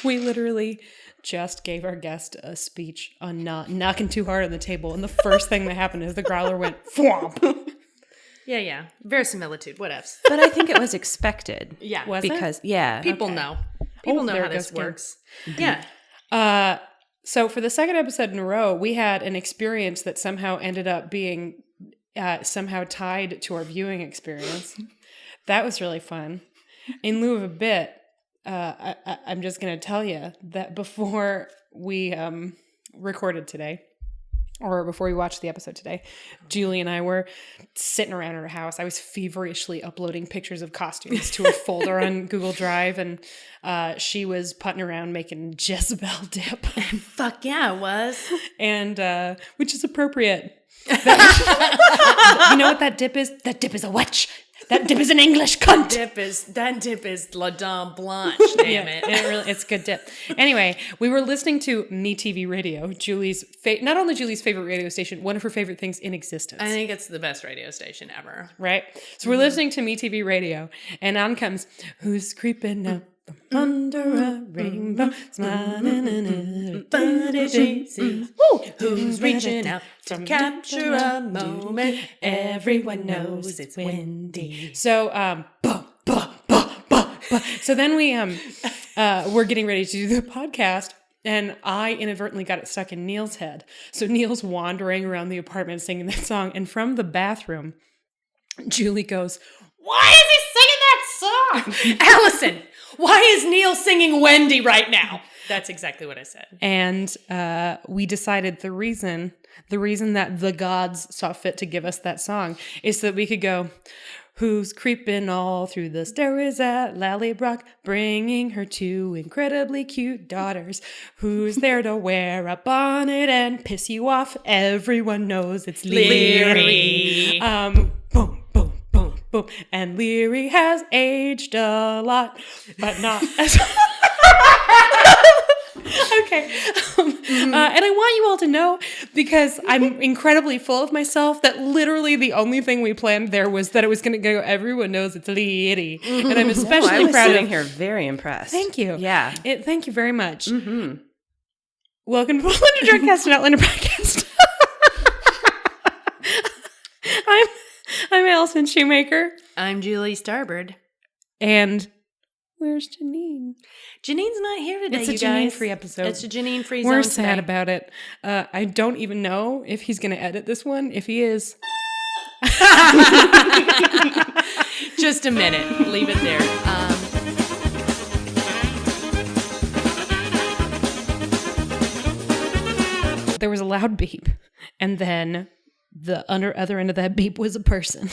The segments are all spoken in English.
We literally just gave our guest a speech on not knocking too hard on the table, and the first thing that happened is the growler went thwomp. Yeah. Verisimilitude, whatevs. But I think it was expected. Yeah. Was it? Because, yeah. People know. People know there how it goes this again. works. Yeah. So for the second episode in a row, we had an experience that somehow ended up being somehow tied to our viewing experience. That was really fun. In lieu of a bit, I'm just going to tell you that before we recorded today, or before we watched the episode today, Julie and I were sitting around her house. I was feverishly uploading pictures of costumes to a folder on Google Drive, and she was putting around making Jezebel dip. Fuck yeah, it was. And which is appropriate. You know what that dip is? That dip is a witch. That dip is an English cunt. That dip is La Dame Blanche, damn it. It's good dip. Anyway, we were listening to Me TV Radio, Julie's not only Julie's favorite radio station, one of her favorite things in existence. I think it's the best radio station ever. Right? So we're listening to Me TV Radio, and on comes, who's creeping up from under a rainbow, smiling in everybody she sees. Who's reaching out to capture a moment? Everyone knows it's windy. So, so then we're getting ready to do the podcast, and I inadvertently got it stuck in Neil's head. So Neil's wandering around the apartment singing that song, and from the bathroom, Julie goes, "Why is he singing that song?" Allison, why is Neil singing Wendy right now? That's exactly what I said. And we decided the reason that the gods saw fit to give us that song is so that we could go, who's creeping all through the stairways at Lallybroch, bringing her two incredibly cute daughters. Who's there to wear a bonnet and piss you off? Everyone knows it's Leary. Boom, boom, boom, boom. And Leary has aged a lot, but not as... Okay. And I want you all to know, because I'm incredibly full of myself, that literally the only thing we planned there was that it was going to go, everyone knows it's Leary. And I'm especially I was proud sitting of... here very impressed. Thank you. Yeah. Thank you very much. Mm-hmm. Welcome to Outlander Drugcast and Outlander Podcast. I'm Allison Shoemaker. I'm Julie Starbird. And where's Janine? Janine's not here today, It's a you guys. Janine-free episode. It's a Janine-free zone We're today. sad about it. I don't even know if he's going to edit this one. If he is... Just a minute. Leave it there. There was a loud beep, and then the other end of that beep was a person.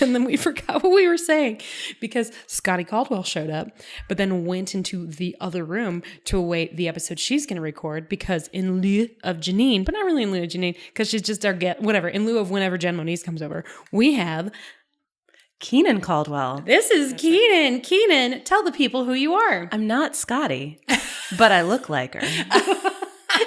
And then we forgot what we were saying because Scotty Caldwell showed up, but then went into the other room to await the episode she's going to record, because in lieu of Janine, but not really in lieu of Janine, because she's just our guest, whatever, in lieu of whenever Jen Moniz comes over, we have... Keenan Caldwell. This is Keenan. Right. Keenan, tell the people who you are. I'm not Scotty, but I look like her.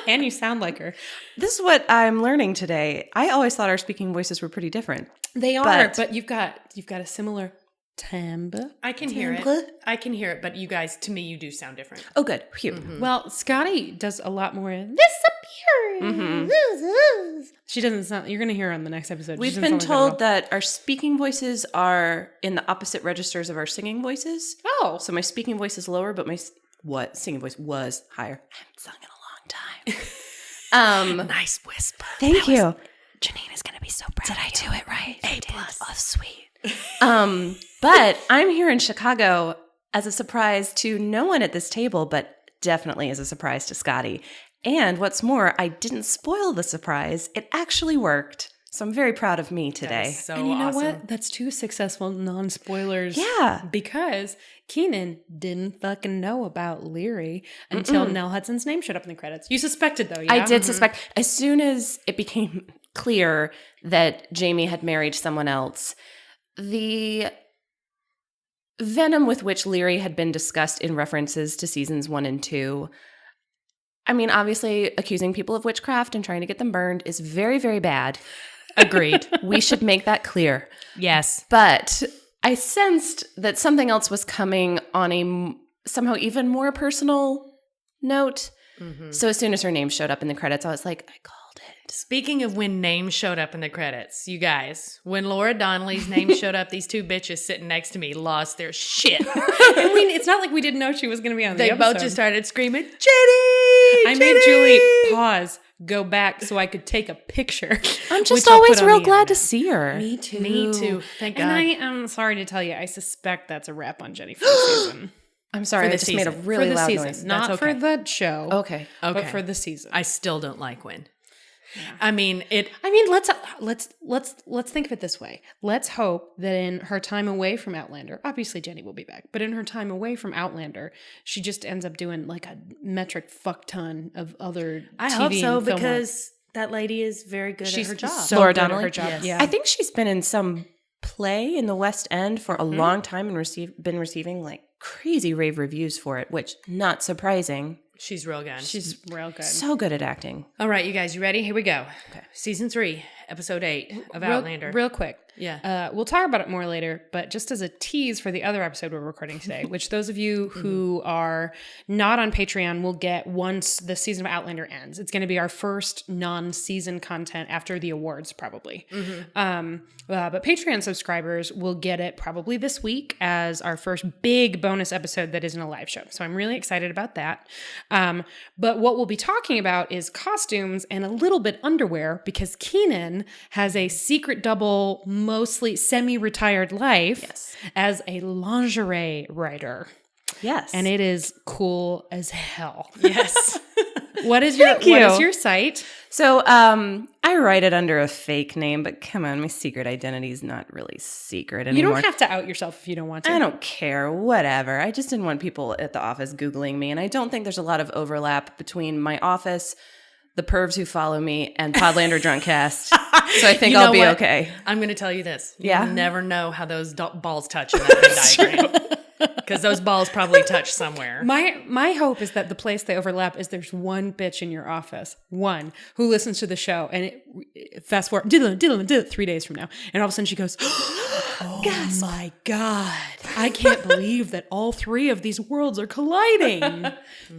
And you sound like her. This is what I'm learning today. I always thought our speaking voices were pretty different. They are, but you've got a similar timbre. I can hear it, but you guys, to me, you do sound different. Oh, good. Phew. Mm-hmm. Well, Scotty does a lot more disappearing. Mm-hmm. She doesn't sound... You're going to hear her on the next episode. We've been told that our speaking voices are in the opposite registers of our singing voices. Oh. So my speaking voice is lower, but my singing voice was higher. I haven't sung in a long time. Nice whisper. Thank you. Janine is going to be so proud. Did I do it right? A+. Oh, sweet. But I'm here in Chicago as a surprise to no one at this table, but definitely as a surprise to Scotty. And what's more, I didn't spoil the surprise. It actually worked. So I'm very proud of me today. So and you know awesome. what? That's two successful non-spoilers. Yeah. Because Keenan didn't fucking know about Leary until Nell Hudson's name showed up in the credits. You suspected, though, yeah? I did suspect. As soon as it became clear that Jamie had married someone else, the venom with which Leary had been discussed in references to seasons 1 and 2, I mean, obviously accusing people of witchcraft and trying to get them burned is very, very bad. Agreed. We should make that clear. Yes. But I sensed that something else was coming on a somehow even more personal note. So as soon as her name showed up in the credits, I was like, I called it. Speaking of when names showed up in the credits, you guys, when Laura Donnelly's name showed up, these two bitches sitting next to me lost their shit. And it's not like we didn't know she was going to be on the episode. They both just started screaming, Jenny! I made Julie pause, go back so I could take a picture. I'm just always real glad to see her. Me too. Thank God. And I am sorry to tell you, I suspect that's a wrap on Jenny for the season. I'm sorry, I just made a really loud noise. Not for the show. Okay. But for the season. I still don't like when. Yeah. I mean, let's think of it this way. Let's hope that in her time away from Outlander, obviously Jenny will be back, but in her time away from Outlander, she just ends up doing like a metric fuck ton of other I TV hope so, and film because that lady is very good at her job. So Laura good at Donnelly? her job. Yes. Yeah. I think she's been in some play in the West End for a long time and been receiving like crazy rave reviews for it, which not surprising. She's real good. She's real good. So good at acting. All right, you guys, you ready? Here we go. Okay. Season 3, episode 8 of Outlander. Real quick. Yeah. We'll talk about it more later, but just as a tease for the other episode we're recording today, which those of you who are not on Patreon will get once the season of Outlander ends. It's going to be our first non-season content after the awards, probably. But Patreon subscribers will get it probably this week as our first big bonus episode that isn't a live show. So I'm really excited about that. But what we'll be talking about is costumes and a little bit underwear, because Keenan has a secret double, mostly semi-retired life as a lingerie writer. Yes. And it is cool as hell. Yes. What is your site? So I write it under a fake name, but come on, my secret identity is not really secret anymore. You don't have to out yourself if you don't want to. I don't care. Whatever. I just didn't want people at the office Googling me. And I don't think there's a lot of overlap between my office, the pervs who follow me, and Podlander Drunkcast. So I think I'll be okay. I'm going to tell you this. Yeah? You never know how those balls touch in that Venn diagram. Because those balls probably touch somewhere. My hope is that the place they overlap is there's one bitch in your office, one, who listens to the show, and fast forward, 3 days from now, and all of a sudden she goes, oh my God, I can't believe that all three of these worlds are colliding.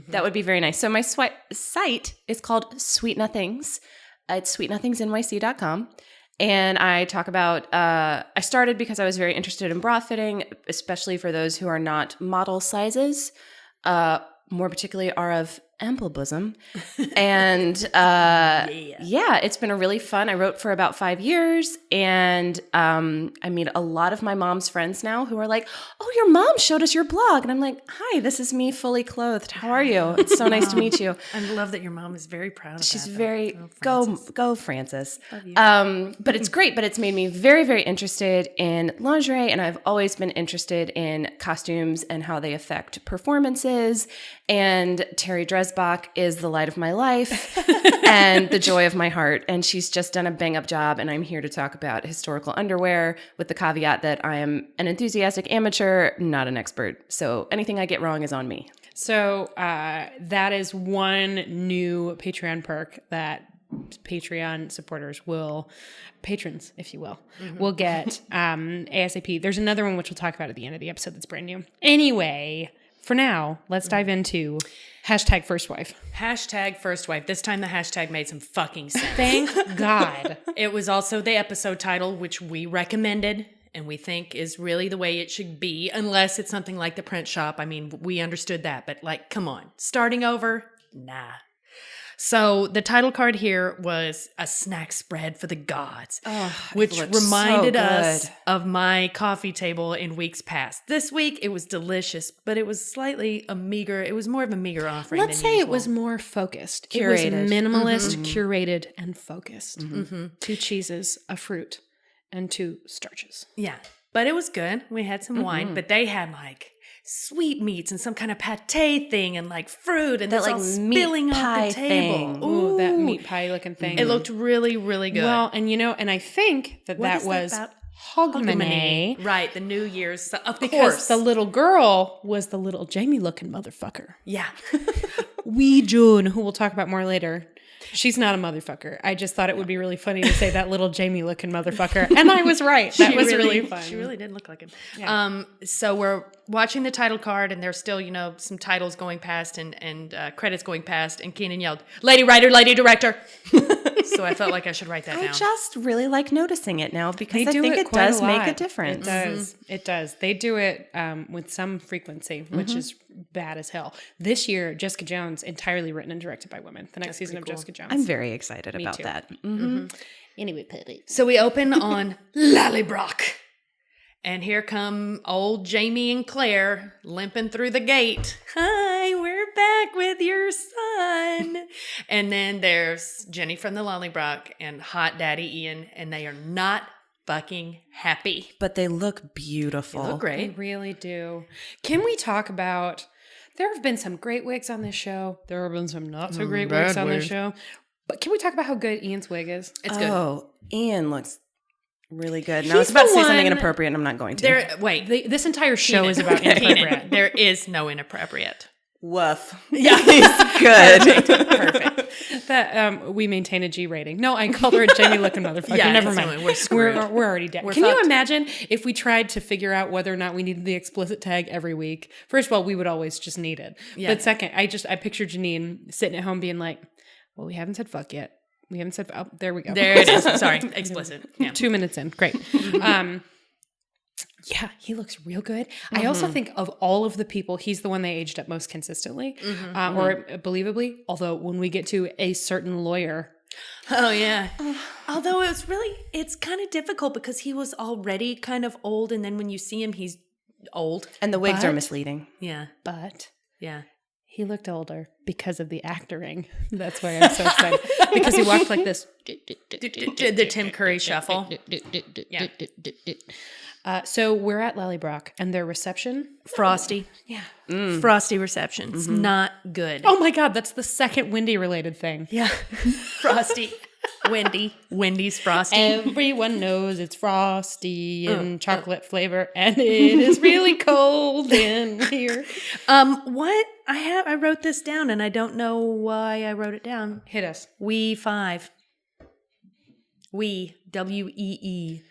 That would be very nice. So my site is called Sweet Nothings. It's sweetnothingsnyc.com. And I talk about, I started because I was very interested in bra fitting, especially for those who are not model sizes, more particularly are of ample bosom. And yeah, it's been a really fun. I wrote for about 5 years, and I meet a lot of my mom's friends now who are like, oh, your mom showed us your blog. And I'm like, hi, this is me fully clothed. How are you? It's so nice to meet you. I love that your mom is very proud of She's that. very, go Frances. Love you. But it's great, but it's made me very, very interested in lingerie, and I've always been interested in costumes and how they affect performances. And Terry Dresbach is the light of my life and the joy of my heart. And she's just done a bang-up job, and I'm here to talk about historical underwear with the caveat that I am an enthusiastic amateur, not an expert. So anything I get wrong is on me. So that is one new Patreon perk that Patreon supporters patrons, if you will, will get ASAP. There's another one which we'll talk about at the end of the episode that's brand new. Anyway, for now, let's dive into #FirstWife. #FirstWife. This time the hashtag made some fucking sense. Thank God. It was also the episode title, which we recommended and we think is really the way it should be, unless it's something like The Print Shop. I mean, we understood that, but like, come on. Starting over? Nah. So the title card here was a snack spread for the gods, which reminded us of my coffee table in weeks past. This week, it was delicious, but it was slightly a meager, it was more of a meager offering Let's say it was more focused. Curated. It was minimalist, curated, and focused. 2 cheeses, a fruit, and 2 starches. Yeah, but it was good. We had some wine, but they had like sweet meats and some kind of pate thing and like fruit and that like like spilling off the table. thing. Ooh, that meat pie looking thing. It looked really, really good. Well, and and I think that What is was about? Hogmanay. Right, the New Year's. Of Because course. the little girl was the little Jamie looking motherfucker. Yeah. Wee June, who we'll talk about more later. She's not a motherfucker. I just thought it would be really funny to say that little Jamie looking motherfucker. And I was right. That was really fun. She really did look like him. Yeah. So we're watching the title card, and there's still, some titles going past and credits going past, and Keenan yelled, "Lady writer, lady director." So I felt like I should write that down. I just really like noticing it now because I do think it quite does make a lot. difference. It does. It does. They do it with some frequency, which is bad as hell. This year, Jessica Jones, entirely written and directed by women. The next season of Jessica Jones. I'm very excited about too. that. Anyway, Patty. So we open on Lallybroch. And here come old Jamie and Claire limping through the gate. "Hi, we're back with your son." And then there's Jenny from the Lallybroch and hot daddy Ian, and they are not fucking happy. But they look beautiful. They look They great. really do. Can we talk about, there have been some great wigs on this show. There have been some not so great wigs on this show. But can we talk about how good Ian's wig is? It's good. Oh, Ian looks really good. And I He's was about to the say something one- inappropriate, and I'm not going to. This entire show Keenan. is about Keenan. inappropriate. There is no inappropriate. Woof. Yeah. He's good. Perfect. That we maintain a G rating. No, I called her a Jamie looking motherfucker. Yeah, Never it's mind. annoying. We're screwed. We're already dead. We're Can you fucked. imagine if we tried to figure out whether or not we needed the explicit tag every week? First of all, we would always just need it. Yeah. But second, I picture Janine sitting at home being like, "Well, we haven't said fuck yet. We haven't said oh, there we go. There it is. Sorry. Explicit. Yeah. 2 minutes in. Great. Yeah, he looks real good. I also think of all of the people, he's the one they aged up most consistently or believably. Although when we get to a certain lawyer, Oh, yeah. Although it's kind of difficult because he was already kind of old. And then when you see him, he's old. And the wigs are But- misleading. Yeah. but Yeah. he looked older because of the actoring. That's why I'm so excited. Because he walked like this. The Tim Curry shuffle. Yeah. So we're at Lallybroch and their reception. Frosty. Yeah. Frosty reception. It's not good. Oh my God, that's the second Wendy related thing. Yeah. Frosty. Wendy's Frosty. Everyone knows it's frosty and chocolate flavor, and it is really cold in here. What? I wrote this down and I don't know why I wrote it down. Hit us. We 5. We, W-E-E.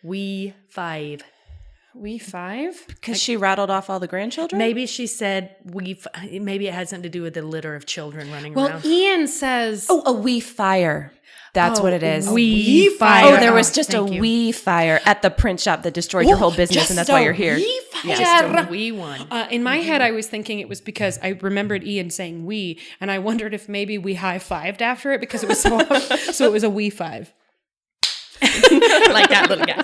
We 5. We 5? Because she rattled off all the grandchildren? Maybe she said maybe it had something to do with the litter of children running Well, around. Ian says. Oh, a wee fire. That's what it is. wee fire. Oh, there was just a Thank you. wee fire at the print shop that destroyed your whole business, and that's why you're here. Just a wee one. In my head, I was thinking it was because I remembered Ian saying "we," and I wondered if maybe we high-fived after it because it was so it was a wee 5. Like that little guy.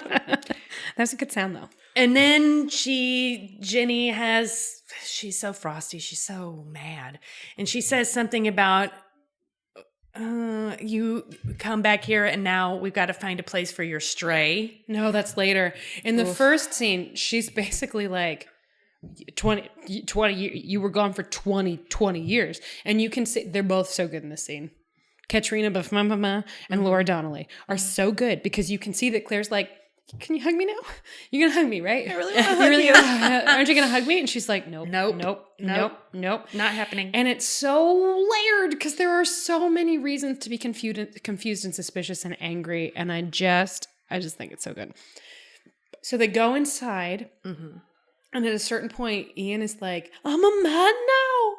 That's a good sound though. And then Jenny she's so frosty. She's so mad. And she says something about, you come back here and now we've got to find a place for your stray. No, that's later. In the first scene, she's basically like 20 you were gone for 20 years. And you can see they're both so good in this scene. Katrina Buffmama and Laura Donnelly are so good because you can see that Claire's like, "Can you hug me now? You're going to hug me, right? I really want to hug you. Aren't you going to hug me?" And she's like, nope. Not happening. And it's so layered because there are so many reasons to be confused and suspicious and angry. And I just think it's so good. So they go inside. And at a certain point, Ian is like, "I'm a man now."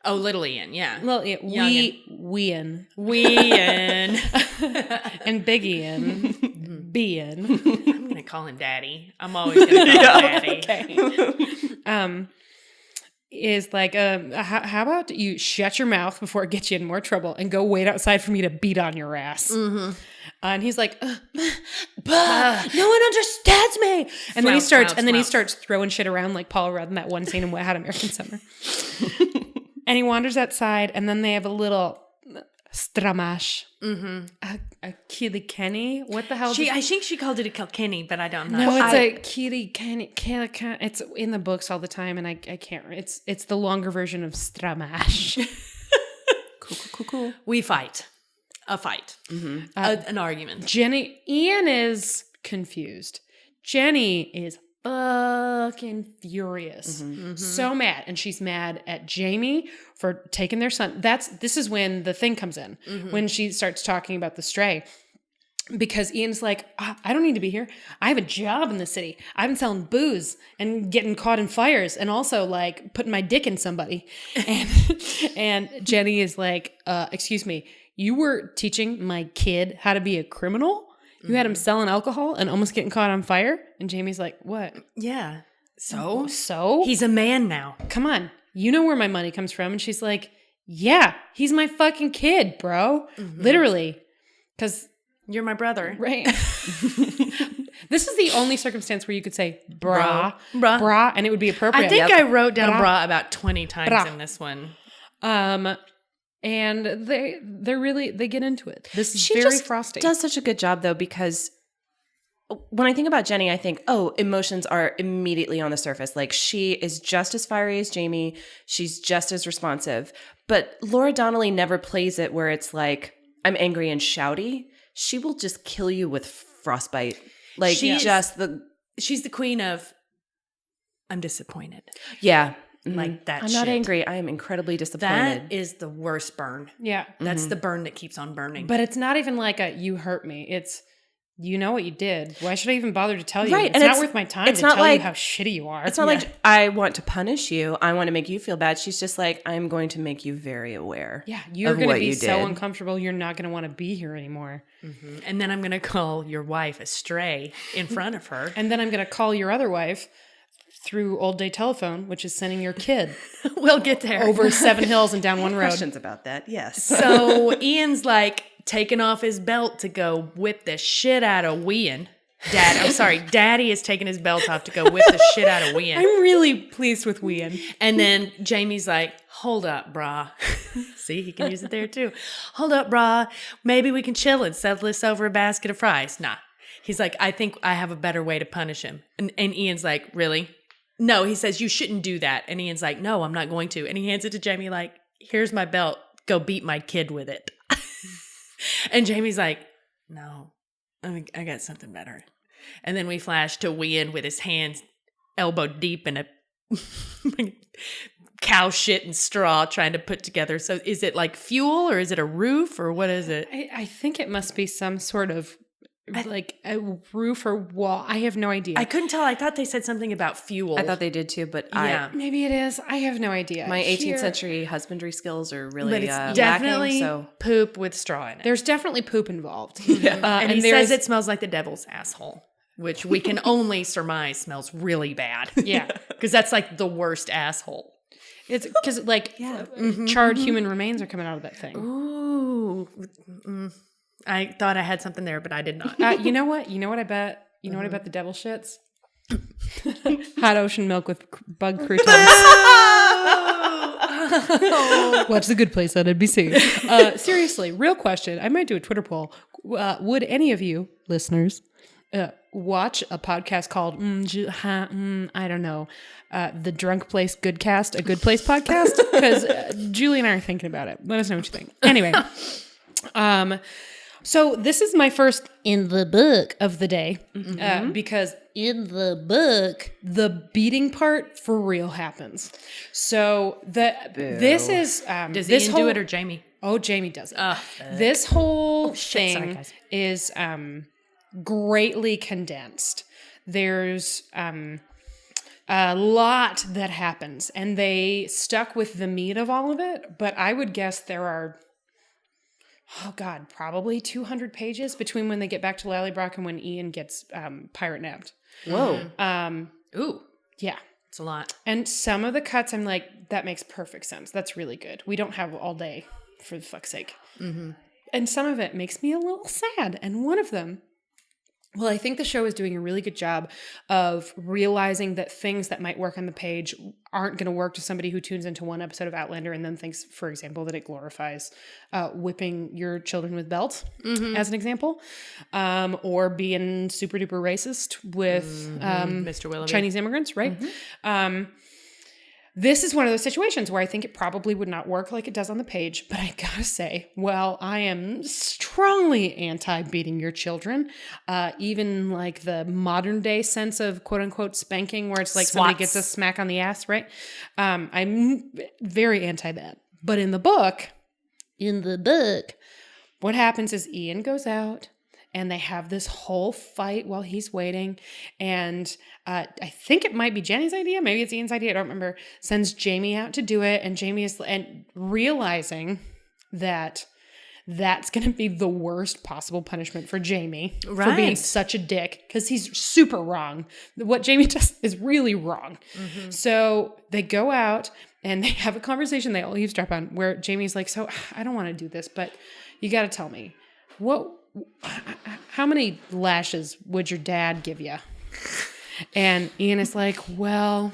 Oh, little Ian, yeah. Well, yeah, Ian. And Big Ian. B-Ian. I'm going to call him Daddy. I'm always going to call him Daddy. Okay. Is like, how about you shut your mouth before it gets you in more trouble and go wait outside for me to beat on your ass? And he's like, no one understands me. And then he starts throwing shit around like Paul Rudd in that one scene in Wet Hot American Summer. And he wanders outside, and then they have a little stramash. A Kilkenny? What the hell? I think she called it a Kilkenny, but I'm not No, sure. it's a Kilkenny. It's in the books all the time, and I can't. It's the longer version of stramash. Cool. We fight. A fight. An argument. Ian is confused. Jenny is fucking furious. So mad. And she's mad at Jamie for taking their son. This is when the thing comes in, when she starts talking about the stray. Because Ian's like, I don't need to be here. I have a job in the city. I've been selling booze and getting caught in fires and also like putting my dick in somebody. And Jenny is like, excuse me, you were teaching my kid how to be a criminal? You had him selling alcohol and almost getting caught on fire? And Jamie's like, what? Yeah. So? He's He's a man now. come on. You know where my money comes from. And she's like, yeah, he's my fucking kid, bro. Literally. Because... You're my brother. Right. This is the only circumstance where you could say brah, Brah. brah, and it would be appropriate. I think I wrote down Brah. bra about 20 times Brah. in this one. And they get into it. This is She very just frosty. does such a good job, though, because when I think about Jenny, I think, oh, emotions are immediately on the surface. Like, she is just as fiery as Jamie. She's just as responsive. But Laura Donnelly never plays it where it's like, I'm angry and shouty. She will just kill you with frostbite. Like, She's the queen of, I'm disappointed. Yeah. Like that I'm shit. not angry. I am incredibly disappointed. That is the worst burn. Yeah. That's the burn that keeps on burning. But it's not even like a, you hurt me. It's, you know what you did. Why should I even bother to tell you? Right, It's and not it's- worth my time it's to not tell like- you how shitty you are. It's not like I want to punish you. I want to make you feel bad. She's just like, I'm going to make you very aware. Yeah, you're of going to what be you so did. uncomfortable. You're not going to want to be here anymore. And then I'm going to call your wife a stray in front of her. And then I'm going to call your other wife through old day telephone, which is sending your kid We'll get there. over 7 hills and down one road. Questions about that? Yes. So Ian's like taking off his belt to go whip the shit out of Ian. Daddy is taking his belt off to go whip the shit out of Ian. I'm really pleased with Ian. And then Jamie's like, hold up, brah. See, he can use it there too. Hold up, brah. Maybe we can chill and settle this over a basket of fries. Nah. He's like, I think I have a better way to punish him. And Ian's like, really? No, he says, you shouldn't do that. And Ian's like, no, I'm not going to. And he hands it to Jamie like, here's my belt. Go beat my kid with it. And Jamie's like, no, I got something better. And then we flash to Ian with his hands elbow deep in a cow shit and straw trying to put together. So is it like fuel or is it a roof or what is it? I think it must be some sort of like a roof or wall. I have no idea. I couldn't tell. I thought they said something about fuel. I thought they did too, but Yeah. Maybe it is. I have no idea. my 18th Here- century husbandry skills are really But it's lacking. definitely So poop with straw in it. There's definitely poop involved. and he there's- says it smells like the devil's asshole, which we can only surmise smells really bad. Yeah. Because that's like the worst asshole. It's because like charred human remains are coming out of that thing. Ooh. I thought I had something there, but I did not. You know what? You know what I bet? You know what I bet the devil shits? Hot ocean milk with bug croutons. Watch The Good Place on NBC. Seriously, real question. I might do a Twitter poll. Would any of you listeners watch a podcast called I don't know, The Drunk Place Goodcast, a Good Place podcast? Because Julie and I are thinking about it. Let us know what you think. Anyway, so this is my first in the book of the day, because in the book, the beating part for real happens. So this is Does this Ian whole, do it or Jamie? Oh, Jamie does it. This whole shit. Sorry, thing guys. is greatly condensed. There's a lot that happens, and they stuck with the meat of all of it. But I would guess there are, probably 200 pages between when they get back to Lallybroch and when Ian gets pirate nabbed. whoa. Ooh, Yeah. it's a lot. And some of the cuts, I'm like, that makes perfect sense. That's really good. We don't have all day, for the fuck's sake. And some of it makes me a little sad. And one of them, well, I think the show is doing a really good job of realizing that things that might work on the page aren't going to work to somebody who tunes into one episode of Outlander and then thinks, for example, that it glorifies whipping your children with belts, as an example, or being super duper racist with Mr. Willoughby. Chinese immigrants, right? this is one of those situations where I think it probably would not work like it does on the page, but I gotta say, well, I am strongly anti-beating your children, even like the modern day sense of quote unquote spanking, where it's like somebody gets a smack on the ass, right? I'm very anti that. But in the book, what happens is Ian goes out, and they have this whole fight while he's waiting. And I think it might be Jenny's idea. Maybe it's Ian's idea. I don't remember. Sends Jamie out to do it. And Jamie is realizing that that's going to be the worst possible punishment for Jamie for being such a dick. Because he's super wrong. What Jamie does is really wrong. Mm-hmm. So they go out and they have a conversation they all eavesdrop on where Jamie's like, so I don't want to do this, but you got to tell me, how many lashes would your dad give you? And Ian is like, well,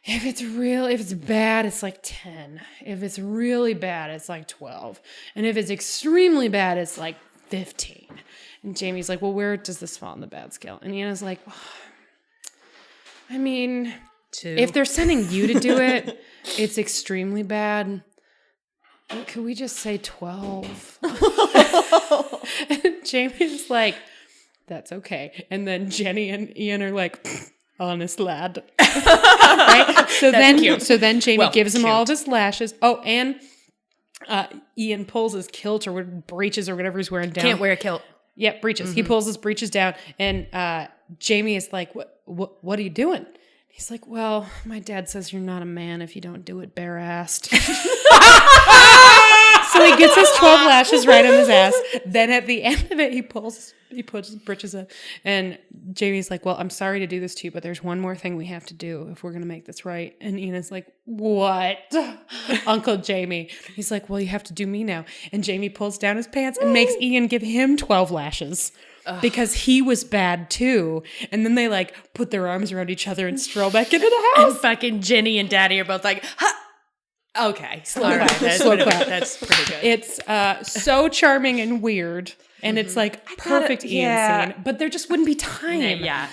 if it's bad, it's like 10. If it's really bad, it's like 12. And if it's extremely bad, it's like 15. And Jamie's like, well, where does this fall on the bad scale? And Ian is like, I mean, 2. If they're sending you to do it, it's extremely bad. Could we just say 12? And Jamie's like, that's okay. And then Jenny and Ian are like, honest lad. Right? So then Jamie gives him all of his lashes. Oh, and Ian pulls his kilt or breeches or whatever he's wearing down. Can't wear a kilt. Yeah, breeches. Mm-hmm. He pulls his breeches down, and Jamie is like, what are you doing? He's like, well, my dad says you're not a man if you don't do it bare-assed. So he gets his 12 lashes right on his ass. Then at the end of it, he puts his britches up. And Jamie's like, well, I'm sorry to do this to you, but there's one more thing we have to do if we're going to make this right. And Ian's like, what? Uncle Jamie. He's like, well, you have to do me now. And Jamie pulls down his pants and makes Ian give him 12 lashes. Because he was bad too. And then they like put their arms around each other and stroll back into the house. And fucking Jenny and Daddy are both like, ha! Okay, slow clap. That's pretty good. It's so charming and weird. And it's like perfect Ian scene. But there just wouldn't be time. Yeah.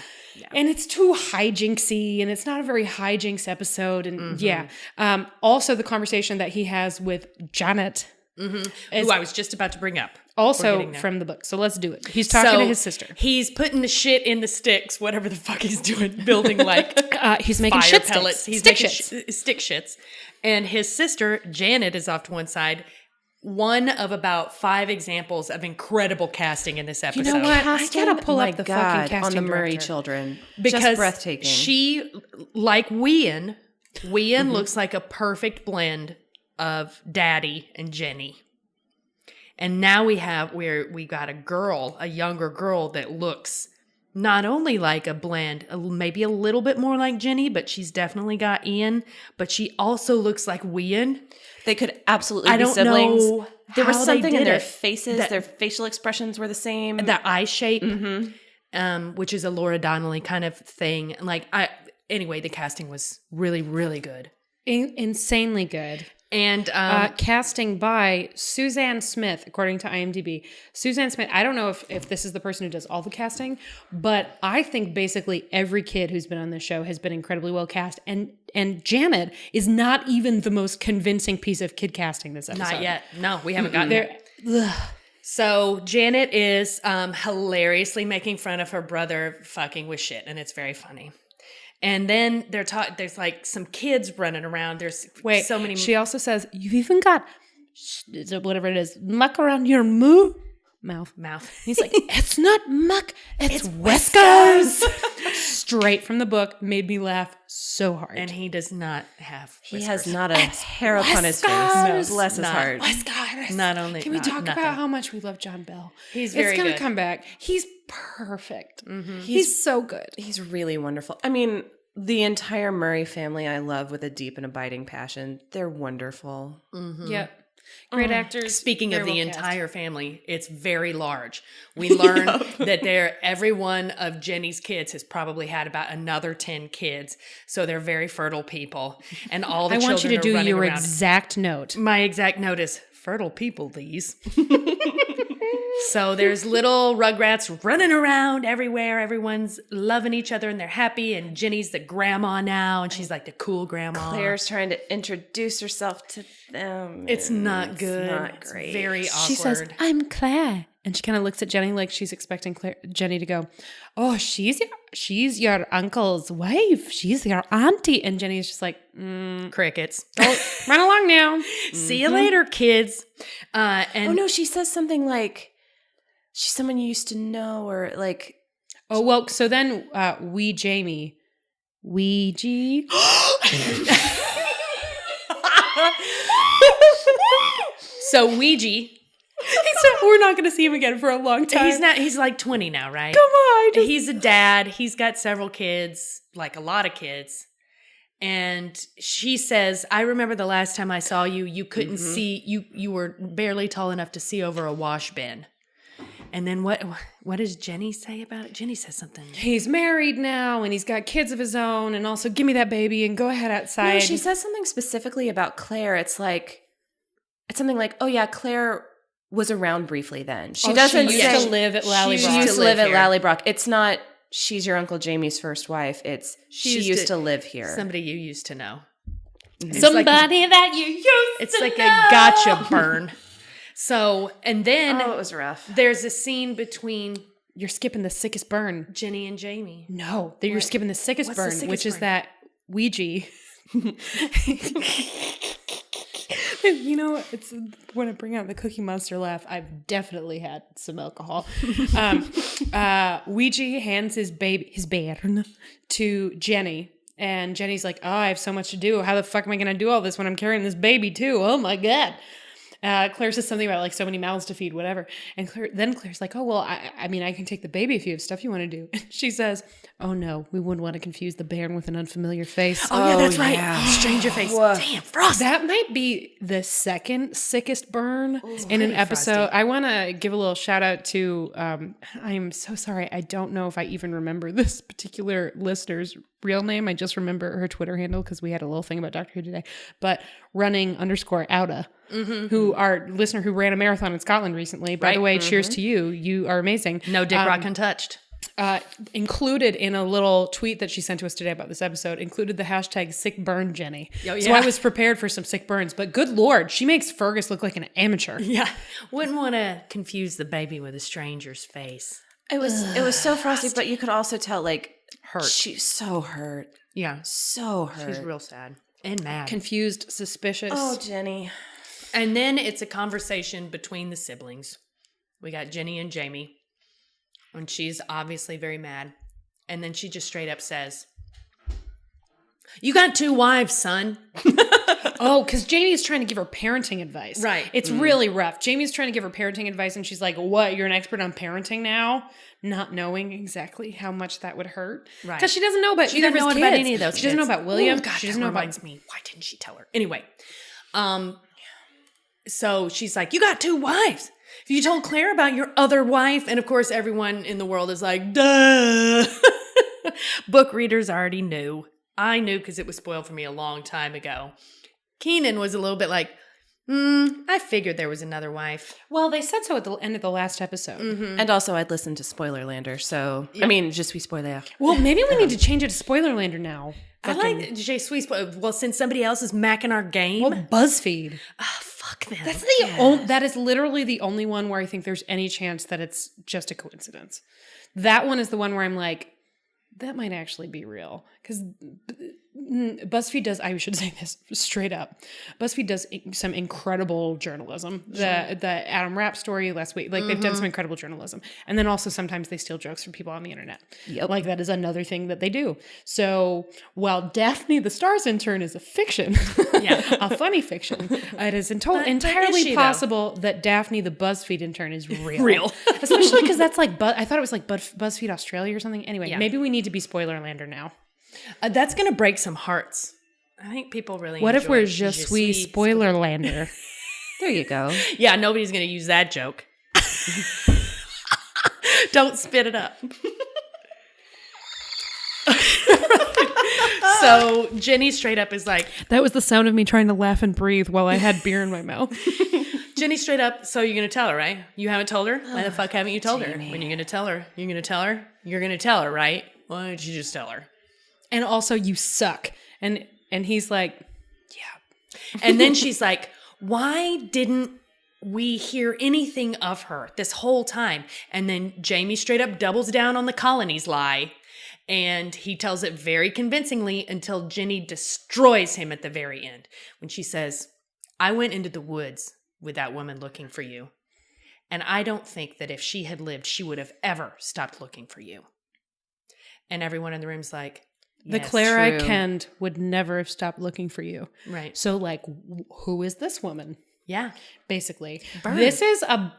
And it's too hijinksy, and it's not a very hijinks episode. And also the conversation that he has with Janet. Mm-hmm. Who I was just about to bring up. Also from the book. So let's do it. He's talking to his sister. He's putting the shit in the sticks, whatever the fuck he's doing, building like he's making fire shit pellets. Sticks. He's stick making stick shits. And his sister, Janet, is off to one side. One of about 5 examples of incredible casting in this episode. You know what? I gotta pull up the fucking casting on the Murray director. children. Because just breathtaking. She, like Whean looks like a perfect blend of Daddy and Jenny. And now we got a younger girl that looks not only like a blend, maybe a little bit more like Jenny, but she's definitely got Ian, but she also looks like Whean. They could absolutely be siblings. Know there was how something they in did their it. faces, their facial expressions were the same. The eye shape, which is a Laura Donnelly kind of thing. Anyway, the casting was really, really good. Insanely good. And casting by Suzanne Smith, according to IMDb. Suzanne Smith, I don't know if this is the person who does all the casting, but I think basically every kid who's been on this show has been incredibly well cast. And Janet is not even the most convincing piece of kid casting this episode. Not yet. No, we haven't gotten there. So Janet is hilariously making fun of her brother fucking with shit, and it's very funny. And then there's like some kids running around. There's so many. She also says, you've even got whatever it is, muck around your mouth. He's like, it's not muck, it's whiskers. Straight from the book, made me laugh so hard. And he does not have whiskers. He has not a hair upon his face. No, bless his heart. Whiskers. Not only. Can we talk about how much we love John Bell? He's very good. It's going to come back. He's perfect. Mm-hmm. He's so good. He's really wonderful. I mean, the entire Murray family I love with a deep and abiding passion. They're wonderful. Mm-hmm. Yep. Great actors. Speaking of the entire family, it's very large. We learn that every one of Jenny's kids has probably had about another 10 kids. So they're very fertile people. And all the children are running around. I want you to do your exact note. My exact note is fertile people, these. So there's little Rugrats running around everywhere. Everyone's loving each other and they're happy. And Jenny's the grandma now, and she's like the cool grandma. Claire's trying to introduce herself to them. It's not good. It's not great. It's very awkward. She says, "I'm Claire," and she kind of looks at Jenny like she's expecting Jenny to go, "Oh, she's your uncle's wife. She's your auntie," and Jenny's just like, crickets. "Oh, run along now. See you later, kids." And oh no, she says something like, "She's someone you used to know," or like. Oh well, so then Jamie, Ouija. So Ouija, we're not going to see him again for a long time. he's like 20 now, right? Come on. He's a dad. He's got several kids, like a lot of kids. And she says, "I remember the last time I saw you, you couldn't see, you were barely tall enough to see over a wash bin." And then what does Jenny say about it? Jenny says something. He's married now and he's got kids of his own, and also give me that baby and go ahead outside. No, she says something specifically about Claire. It's something like, "Oh yeah, Claire was around briefly then." She doesn't she say used to live at Lallybroch. She used to live at Lallybroch. It's not she's your Uncle Jamie's first wife. It's she used to live here. Somebody you used to know. Somebody that you used It's to like know. a gotcha burn. So, and then Oh, it was rough. there's a scene between You're skipping the sickest burn. Jenny and Jamie. No, you're skipping the sickest What's the burn, sickest which is burn? that Ouija. You know, it's when I bring out the Cookie Monster laugh, I've definitely had some alcohol. Ouija hands his bairn to Jenny, and Jenny's like, "Oh, I have so much to do. How the fuck am I going to do all this when I'm carrying this baby too? Oh my God." Claire says something about like so many mouths to feed, whatever. And Claire's like, "Oh, well, I mean, I can take the baby if you have stuff you want to do." And she says, "Oh no, we wouldn't want to confuse the bairn with an unfamiliar face." Oh, yeah, that's right. yeah. Stranger face. Woof. Damn, Frost. That might be the second sickest burn in an pretty episode. frosty. I want to give a little shout out to, I'm so sorry. I don't know if I even remember this particular listener's real name. I just remember her Twitter handle because we had a little thing about Doctor Who today. But running_Outa, who our listener who ran a marathon in Scotland recently. By the way, cheers to you. You are amazing. No dick rock untouched. Included in a little tweet that she sent to us today about this episode, included the hashtag sick burn Jenny. Oh, So yeah. I was prepared for some sick burns, but good Lord, she makes Fergus look like an amateur. Yeah. Wouldn't want to confuse the baby with a stranger's face. It was so frosty, but you could also tell like Hurt. she's so hurt. Yeah. So hurt. She's real sad and mad. Confused, suspicious. Oh, Jenny. And then it's a conversation between the siblings. We got Jenny and Jamie. And she's obviously very mad. And then she just straight up says, "You got 2 wives, son." Oh, because Jamie's trying to give her parenting advice. Right. It's really rough. Jamie's trying to give her parenting advice, and she's like, "What? You're an expert on parenting now?" Not knowing exactly how much that would hurt. Right. Because she doesn't know about She either doesn't of his know about kids. any of those She doesn't know kids. about William. Oh, God, she doesn't that know about... reminds me. Why didn't she tell her? Anyway. So she's like, "You got 2 wives. If you told Claire about your other wife," and of course everyone in the world is like, duh. Book readers already knew. I knew because it was spoiled for me a long time ago. Keenan was a little bit like, I figured there was another wife. Well, they said so at the end of the last episode. And also, I'd listened to Spoilerlander, so I mean, je suis spoiler. Well, maybe we need to change it to Spoilerlander now. I like Je suis spoiled. Well, since somebody else is macking our game. Well, BuzzFeed. Fuck them. That's the that is literally the only one where I think there's any chance that it's just a coincidence. That one is the one where I'm like, that might actually be real. Because BuzzFeed does, I should say this straight up, BuzzFeed does some incredible journalism. The Adam Rapp story last week, like they've done some incredible journalism. And then also sometimes they steal jokes from people on the internet. Yep. Like that is another thing that they do. So while Daphne the Stars intern is a fiction, a funny fiction, it is entirely she, though? possible that Daphne the BuzzFeed intern is real. Especially because that's like, I thought it was like BuzzFeed Australia or something. Anyway, maybe we need to be Spoilerlander now. That's going to break some hearts. I think people really What if enjoy we're Je suis Spoilerlander? There you go. Yeah, nobody's going to use that joke. Don't spit it up. So Jenny straight up is like, That was the sound of me trying to laugh and breathe while I had beer in my mouth. Jenny straight up, so you're going to tell her, right? You haven't told her? Why the fuck haven't you told her? When you're going to tell her? You're going to tell her? You're going to tell her, right? Why don't you just tell her? And also, you suck. And he's like, yeah. And then she's like, why didn't we hear anything of her this whole time? And then Jamie straight up doubles down on the colony's lie. And he tells it very convincingly until Jenny destroys him at the very end. When she says, I went into the woods with that woman looking for you. And I don't think that if she had lived, she would have ever stopped looking for you. And everyone in the room's like, the yes, Claire I true. kenned would never have stopped looking for you. Right. So, like, who is this woman? Yeah. Basically. Burn. This is a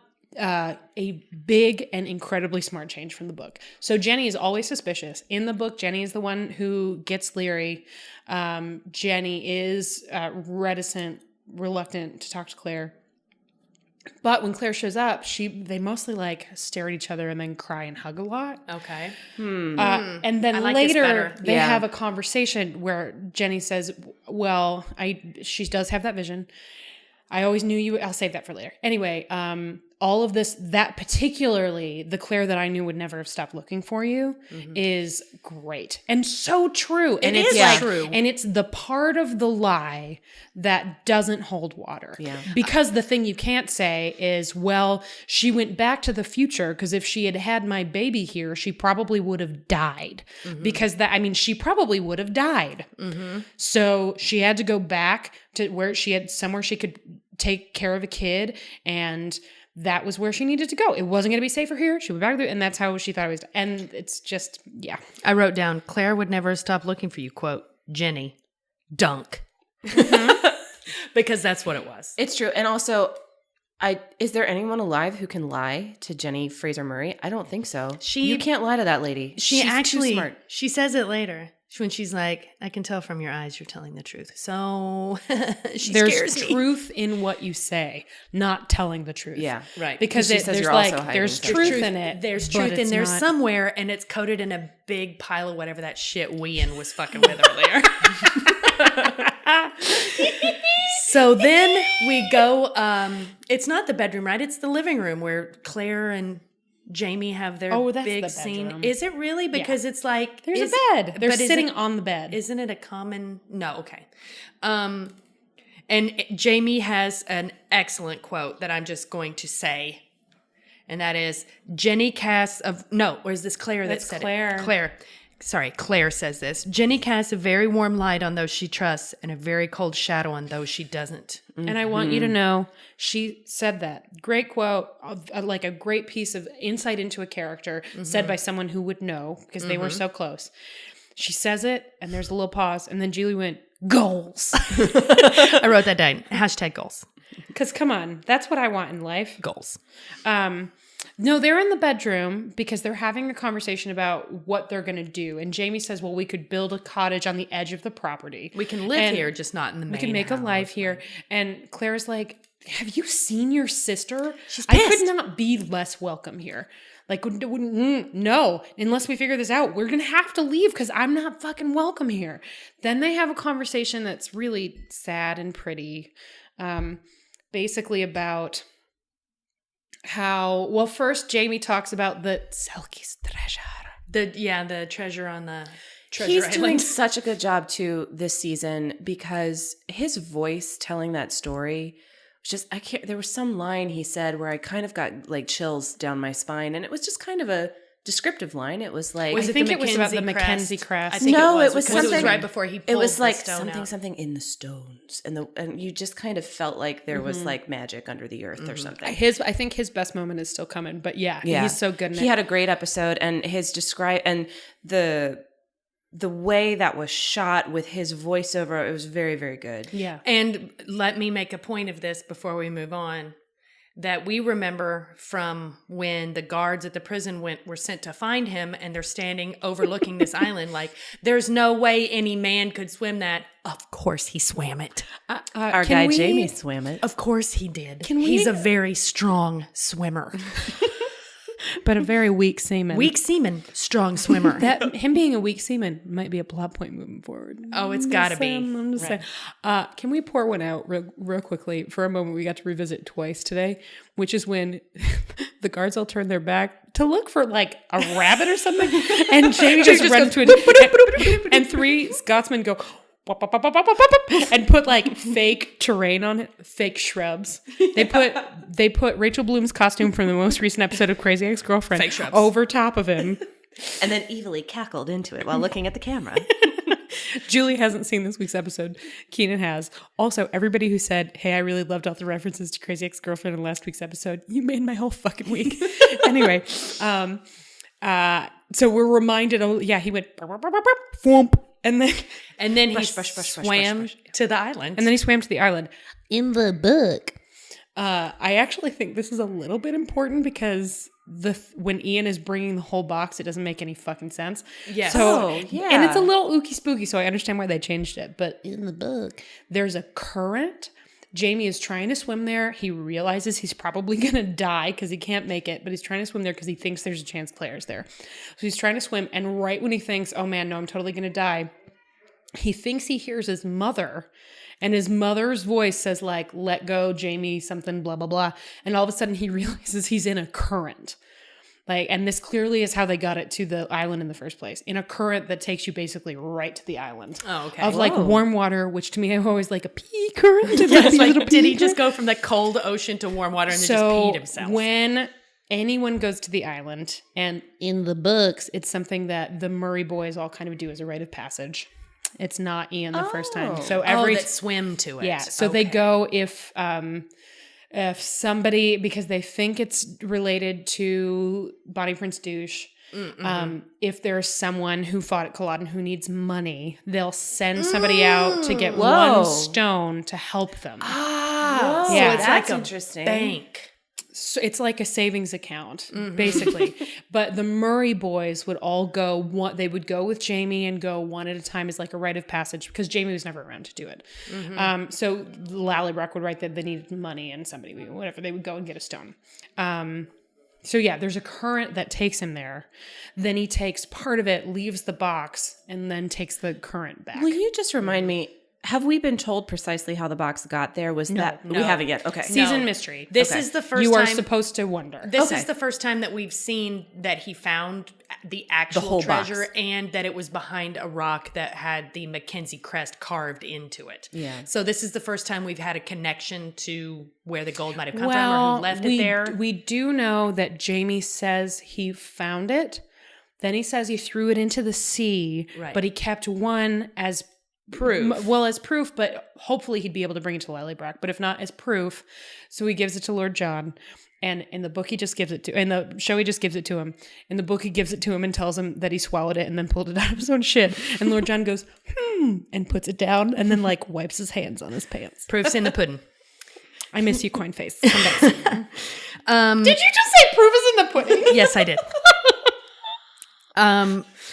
big and incredibly smart change from the book. So Jenny is always suspicious. In the book, Jenny is the one who gets leery. Jenny is reluctant to talk to Claire. But when Claire shows up, they mostly like stare at each other and then cry and hug a lot. Okay. And then I like this later better. they Yeah. have a conversation where Jenny says, well, she does have that vision. I always knew you. I'll save that for later. Anyway, all of this, that particularly the Claire that I knew would never have stopped looking for you is great and so true. And It it's is like, true. and it's the part of the lie that doesn't hold water. Yeah. Because the thing you can't say is, well, she went back to the future because if she had had my baby here, she probably would have died. Because she probably would have died. So she had to go back to where she had somewhere she could take care of a kid, and that was where she needed to go. It wasn't going to be safer here. She went back there, and that's how she thought it was. And it's just, yeah. I wrote down, Claire would never stop looking for you, quote, Jenny, dunk. Because that's what it was. It's true. And also, is there anyone alive who can lie to Jenny Fraser Murray? I don't think so. You can't lie to that lady. She She's actually, too smart. she says it later. When she's like, I can tell from your eyes you're telling the truth. So she There's scares me. truth in what you say, not telling the truth. Yeah. Right. Because She says there's you're like, also hiding there's something. truth in it. There's but truth in it's there not- somewhere, and it's coated in a big pile of whatever that shit Whean was fucking with earlier. So then we go, it's not the bedroom, right? It's the living room where Claire and Jamie have their That's big the scene. bedroom. Is it really? Because it's like... There's a bed. They're sitting on the bed. Isn't it a common... No, okay. And Jamie has an excellent quote that I'm just going to say. And that is, Jenny casts of... No, or is this Claire that That's said Claire. it? Claire says this. Jenny casts a very warm light on those she trusts and a very cold shadow on those she doesn't. And I want you to know, she said that. Great quote, like a great piece of insight into a character said by someone who would know because they were so close. She says it, and there's a little pause, and then Julie went, goals. I wrote that down. Hashtag goals. Because come on, that's what I want in life. Goals. No, they're in the bedroom because they're having a conversation about what they're going to do. And Jamie says, well, we could build a cottage on the edge of the property. We can live And here, just not in the main we can make house. a life here. And Claire's like, have you seen your sister? She's I pissed. could not be less welcome here. Like, no, unless we figure this out, we're going to have to leave because I'm not fucking welcome here. Then they have a conversation that's really sad and pretty. Basically about how, well, first Jamie talks about the Selkie's treasure. The treasure on the treasure He's island. doing such a good job too this season because his voice telling that story was just, I can't, there was some line he said where I kind of got like chills down my spine, and it was just kind of a descriptive line. It was like, I think it was about the Mackenzie crest. I think No, it was because something- right before he pulled it was like the stone out. something in the stones, and you just kind of felt like there was like magic under the earth or something. I think his best moment is still coming, but yeah, he's so good in it. He had a great episode, and the way that was shot with his voiceover, it was very, very good. Yeah. And let me make a point of this before we move on, that we remember from when the guards at the prison were sent to find him, and they're standing overlooking this island like, there's no way any man could swim that. Of course he swam it. Our guy Jamie swam it. Of course he did. Can we- He's a very strong swimmer. but a very weak seaman. Weak seaman, strong swimmer. That him being a weak seaman might be a plot point moving forward. Oh, it's got to be. I'm just saying. Can we pour one out real quickly for a moment? We got to revisit twice today, which is when the guards all turn their back to look for like a rabbit or something, and Jamie just runs to it, and 3 Scotsmen go and put like fake terrain on it, fake shrubs. They put Rachel Bloom's costume from the most recent episode of Crazy Ex-Girlfriend over top of him. And then evilly cackled into it while looking at the camera. Julie hasn't seen this week's episode. Keenan has. Also, everybody who said, hey, I really loved all the references to Crazy Ex-Girlfriend in last week's episode, you made my whole fucking week. Anyway, so we're reminded, he went, thwomp. And then he swam to the island. And then he swam to the island. In the book. I actually think this is a little bit important because when Ian is bringing the whole box, it doesn't make any fucking sense. Yes. So, and it's a little ooky spooky, so I understand why they changed it. But in the book, there's a current. Jamie is trying to swim there. He realizes he's probably going to die because he can't make it, but he's trying to swim there because he thinks there's a chance Claire's there. So he's trying to swim, and right when he thinks, oh man, no, I'm totally going to die, he thinks he hears his mother, and his mother's voice says like, let go, Jamie, something, blah, blah, blah. And all of a sudden he realizes he's in a current. And this clearly is how they got it to the island in the first place. In a current that takes you basically right to the island. Oh, okay. Of like warm water, which to me I always like a pee current. Did he just go from the cold ocean to warm water and then just peed himself? When anyone goes to the island, and in the books, it's something that the Murray boys all kind of do as a rite of passage. It's not Ian the first time. So that swim to it. Yeah. So they go if somebody, because they think it's related to Bonnie Prince Douche, if there's someone who fought at Culloden who needs money, they'll send somebody out to get one stone to help them. Yeah, so it's that's like interesting. Bank. So it's like a savings account, basically. But the Murray boys would all go, they would go with Jamie and go one at a time as like a rite of passage because Jamie was never around to do it. So Lallybroch would write that they needed money and somebody, whatever, they would go and get a stone. So yeah, there's a current that takes him there. Then he takes part of it, leaves the box, and then takes the current back. Will you just remind me, have we been told precisely how the box got there? We haven't yet. Okay. Season mystery. This is the first time. You are supposed to wonder. This is the first time that we've seen that he found the actual whole treasure box. And that it was behind a rock that had the Mackenzie crest carved into it. Yeah. So this is the first time we've had a connection to where the gold might have come from or who left it there. We do know that Jamie says he found it. Then he says he threw it into the sea, but he kept one as proof. As proof, but hopefully he'd be able to bring it to Lallybroch, but if not, as proof. So he gives it to Lord John, and in the book he just gives it to, in the show he just gives it to him. In the book he gives it to him and tells him that he swallowed it and then pulled it out of his own shit. And Lord John goes, and puts it down and then like wipes his hands on his pants. Proof's in the pudding. I miss you, coin face. Come back soon. Did you just say proof is in the pudding? Yes, I did.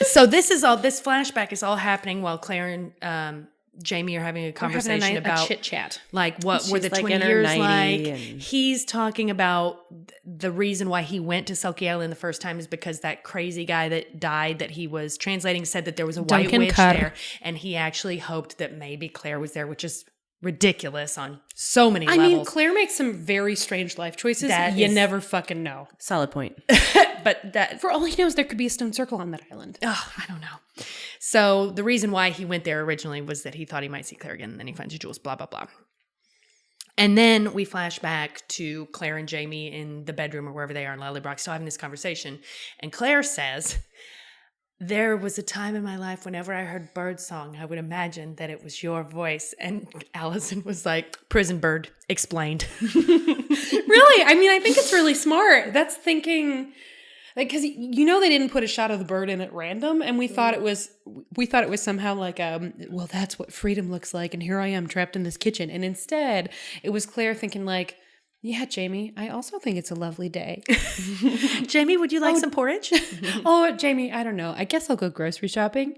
So this flashback is all happening while Claire and Jamie are having a conversation about a chit chat. Like what She's were the like 20 in her years 90 like? and- He's talking about the reason why he went to Selkie Island the first time is because that crazy guy that died that he was translating said that there was a white Duncan witch Cudd. there, and he actually hoped that maybe Claire was there, which is ridiculous on so many levels. I mean, Claire makes some very strange life choices. You never fucking know. Solid point. But that For all he knows, there could be a stone circle on that island. Oh, I don't know. So the reason why he went there originally was that he thought he might see Claire again, and then he finds the jewels, blah, blah, blah. And then we flash back to Claire and Jamie in the bedroom or wherever they are in Lallybroch, still having this conversation. And Claire says, there was a time in my life whenever I heard birdsong, I would imagine that it was your voice. And Allison was like, prison bird, explained. Really? I mean, I think it's really smart. That's thinking... Like, because they didn't put a shot of the bird in at random, and we thought it was somehow like well, that's what freedom looks like, and here I am trapped in this kitchen, and instead it was Claire thinking like, yeah, Jamie, I also think it's a lovely day. Jamie, would you like some porridge? Oh, Jamie, I don't know. I guess I'll go grocery shopping,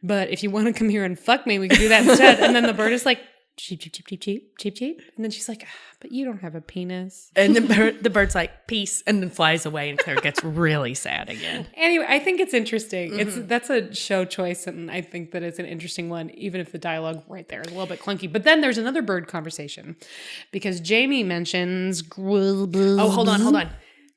but if you want to come here and fuck me, we can do that instead. And then the bird is like, cheep, cheep, cheep, cheep, cheep, cheep, cheep. And then she's like, but you don't have a penis. And the bird's like, peace, and then flies away, and Claire gets really sad again. Anyway, I think it's interesting. That's a show choice, and I think that it's an interesting one, even if the dialogue right there is a little bit clunky. But then there's another bird conversation, because Jamie mentions... Oh, hold on.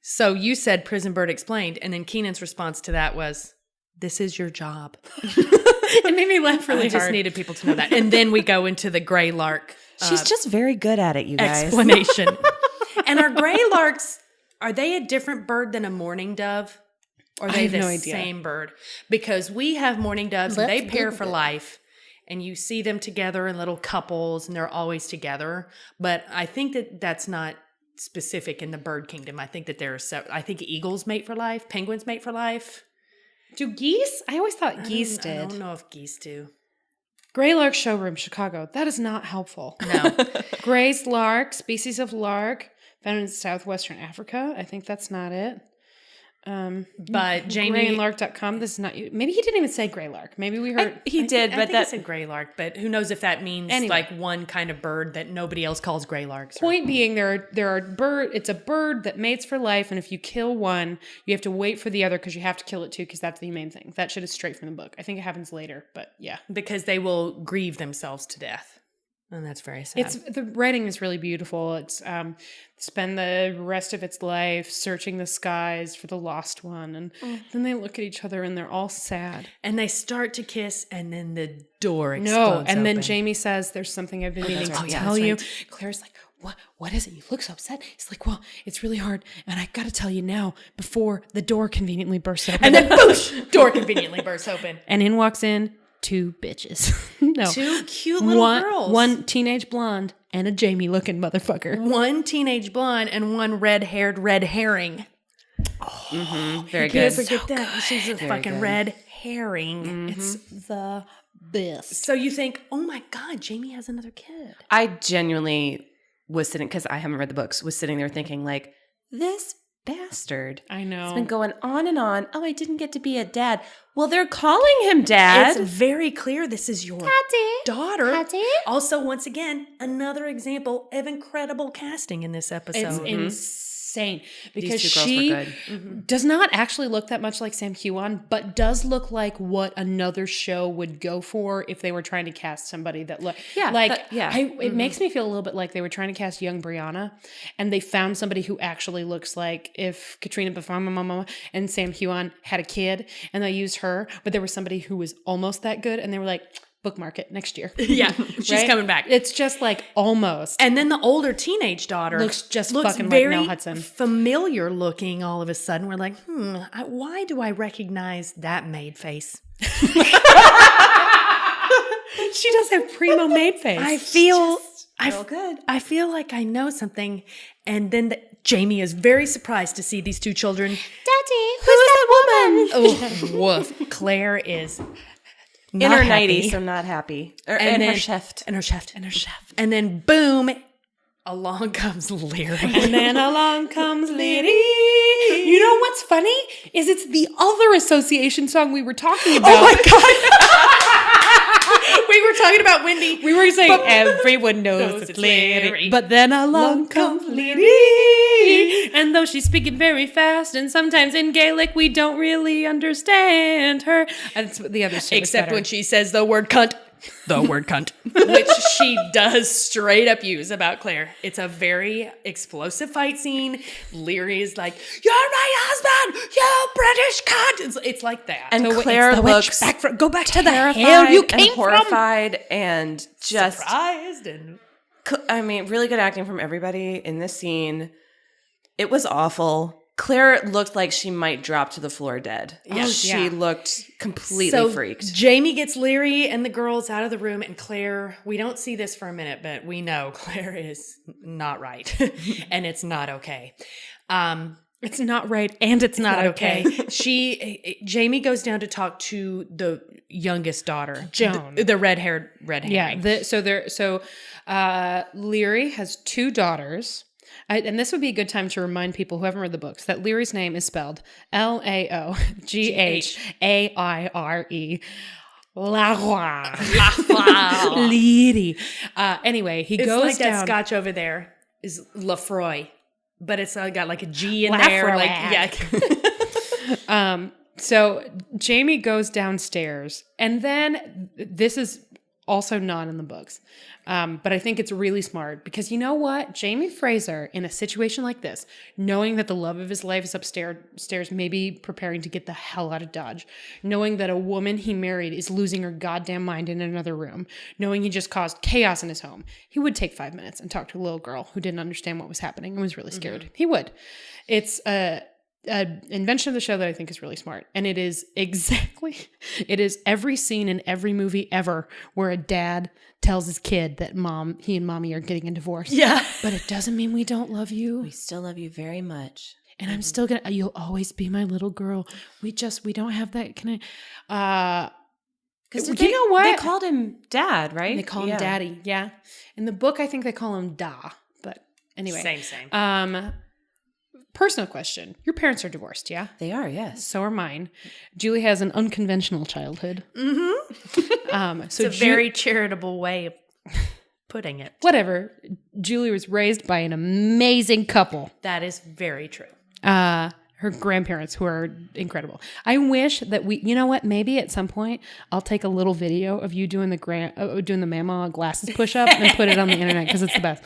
So you said Prison Bird Explained, and then Keenan's response to that was, this is your job. It made me laugh really I just hard. needed people to know that. And then we go into the gray lark She's just very good at it, you guys. explanation. And are gray larks, are they a different bird than a mourning dove? Or are I they have the no idea. same bird? Because we have mourning doves, and they pair for life. And you see them together in little couples, and they're always together. But I think that that's not specific in the bird kingdom. I think that I think eagles mate for life, penguins mate for life. Do geese? I always thought geese did. I don't know if geese do. Gray lark showroom, Chicago. That is not helpful. No. Gray's lark, species of lark, found in southwestern Africa. I think that's not it. But Jamie... Grayandlark.com. This is not you. Maybe he didn't even say gray lark. Maybe we heard... He did, I but think it's a gray lark, but who knows if that means like one kind of bird that nobody else calls gray larks. Point being, there are it's a bird that mates for life, and if you kill one, you have to wait for the other because you have to kill it too, because that's the main thing. That shit is straight from the book. I think it happens later, but yeah. Because they will grieve themselves to death. And that's very sad. The writing is really beautiful. It's spend the rest of its life searching the skies for the lost one, and then they look at each other and they're all sad. And they start to kiss, and then the door explodes and then open. Jamie says, "There's something I've been meaning to right. tell Yeah, you." that's Claire's like, What is it? You look so upset." He's like, "Well, it's really hard, and I got to tell you now before the door conveniently bursts open." And then boosh, door conveniently bursts open. and in walks in 2 bitches. No, 2 cute little girls. One teenage blonde and a Jamie-looking motherfucker. One teenage blonde and one red-haired red herring. Very good. Forget that. She's a fucking good. red herring. It's the best. So you think, oh my God, Jamie has another kid. I genuinely was sitting, because I haven't read the books, was sitting there thinking like, this bastard. I know. It's been going on and on. Oh, I didn't get to be a dad. Well, they're calling him dad. It's very clear this is your daughter. Daddy. Also, once again, another example of incredible casting in this episode. It's insane because These 2 girls she were good. does not actually look that much like Sam Heughan, but does look like what another show would go for if they were trying to cast somebody that look It makes me feel a little bit like they were trying to cast young Brianna, and they found somebody who actually looks like if Katrina Bafama and Sam Heughan had a kid, and they used her, but there was somebody who was almost that good, and they were like, bookmark it next year. Yeah, she's Right? coming back. It's just like almost. And then the older teenage daughter Looks just looks fucking like very Nell Hudson. familiar looking all of a sudden. We're like, why do I recognize that maid face? She does have primo maid face. I feel good. I feel like I know something. And then Jamie is very surprised to see these 2 children. Daddy, who's that woman? Oh, woof. Claire is In not her happy. 90s, so not happy. And her then- shift. And her chef. And then boom, along comes Leary. And then along comes Liddy. You know what's funny? Is it's the other association song we were talking about. Oh my God. We were talking about Wendy. We were saying everyone knows it's Liddy. But then along comes Liddy. And though she's speaking very fast and sometimes in Gaelic, we don't really understand her. That's what the other shit was Except better. when she says the word cunt. The word cunt. Which she does straight up use about Claire. It's a very explosive fight scene. Leary is like, "You're my husband, you British cunt." It's like that. And So Claire it's the witch looks go back to the terrified hell you and came from. horrified and just, surprised and I mean, really good acting from everybody in this scene. It was awful. Claire looked like she might drop to the floor dead. Yeah. She looked completely freaked. Jamie gets Leary and the girls out of the room, and Claire, we don't see this for a minute, but we know Claire is not right. And it's not okay. It's not right, and it's not okay. Jamie goes down to talk to the youngest daughter, Joan. the red-haired red herring. Yeah. Leary has 2 daughters. And this would be a good time to remind people who haven't read the books that Leary's name is spelled Laoghaire. Laoghaire. Wow. Lady. Anyway, he It's goes like down. that Scotch over there is Lafroy, but it's got like a G in Lafroy. there. Like, yeah. So Jamie goes downstairs, and then this is also not in the books. But I think it's really smart because you know what? Jamie Fraser, in a situation like this, knowing that the love of his life is upstairs, maybe preparing to get the hell out of Dodge, knowing that a woman he married is losing her goddamn mind in another room, knowing he just caused chaos in his home, he would take 5 minutes and talk to a little girl who didn't understand what was happening and was really scared. Mm-hmm. He would. It's an invention of the show that I think is really smart. And it is every scene in every movie ever where a dad tells his kid that he and mommy are getting a divorce. Yeah. But it doesn't mean we don't love you. We still love you very much. And I'm still you'll always be my little girl. We don't have that because you know what? They called him Dad, right? They call him Daddy. Yeah. In the book, I think they call him Da. But anyway. Same. Personal question. Your parents are divorced, yeah? They are, yes. So are mine. Julie has an unconventional childhood. Mm-hmm. So it's a very charitable way of putting it. Whatever. Julie was raised by an amazing couple. That is very true. Her grandparents, who are incredible. I wish that you know what? Maybe at some point I'll take a little video of you doing the mama glasses push up and put it on the internet because it's the best.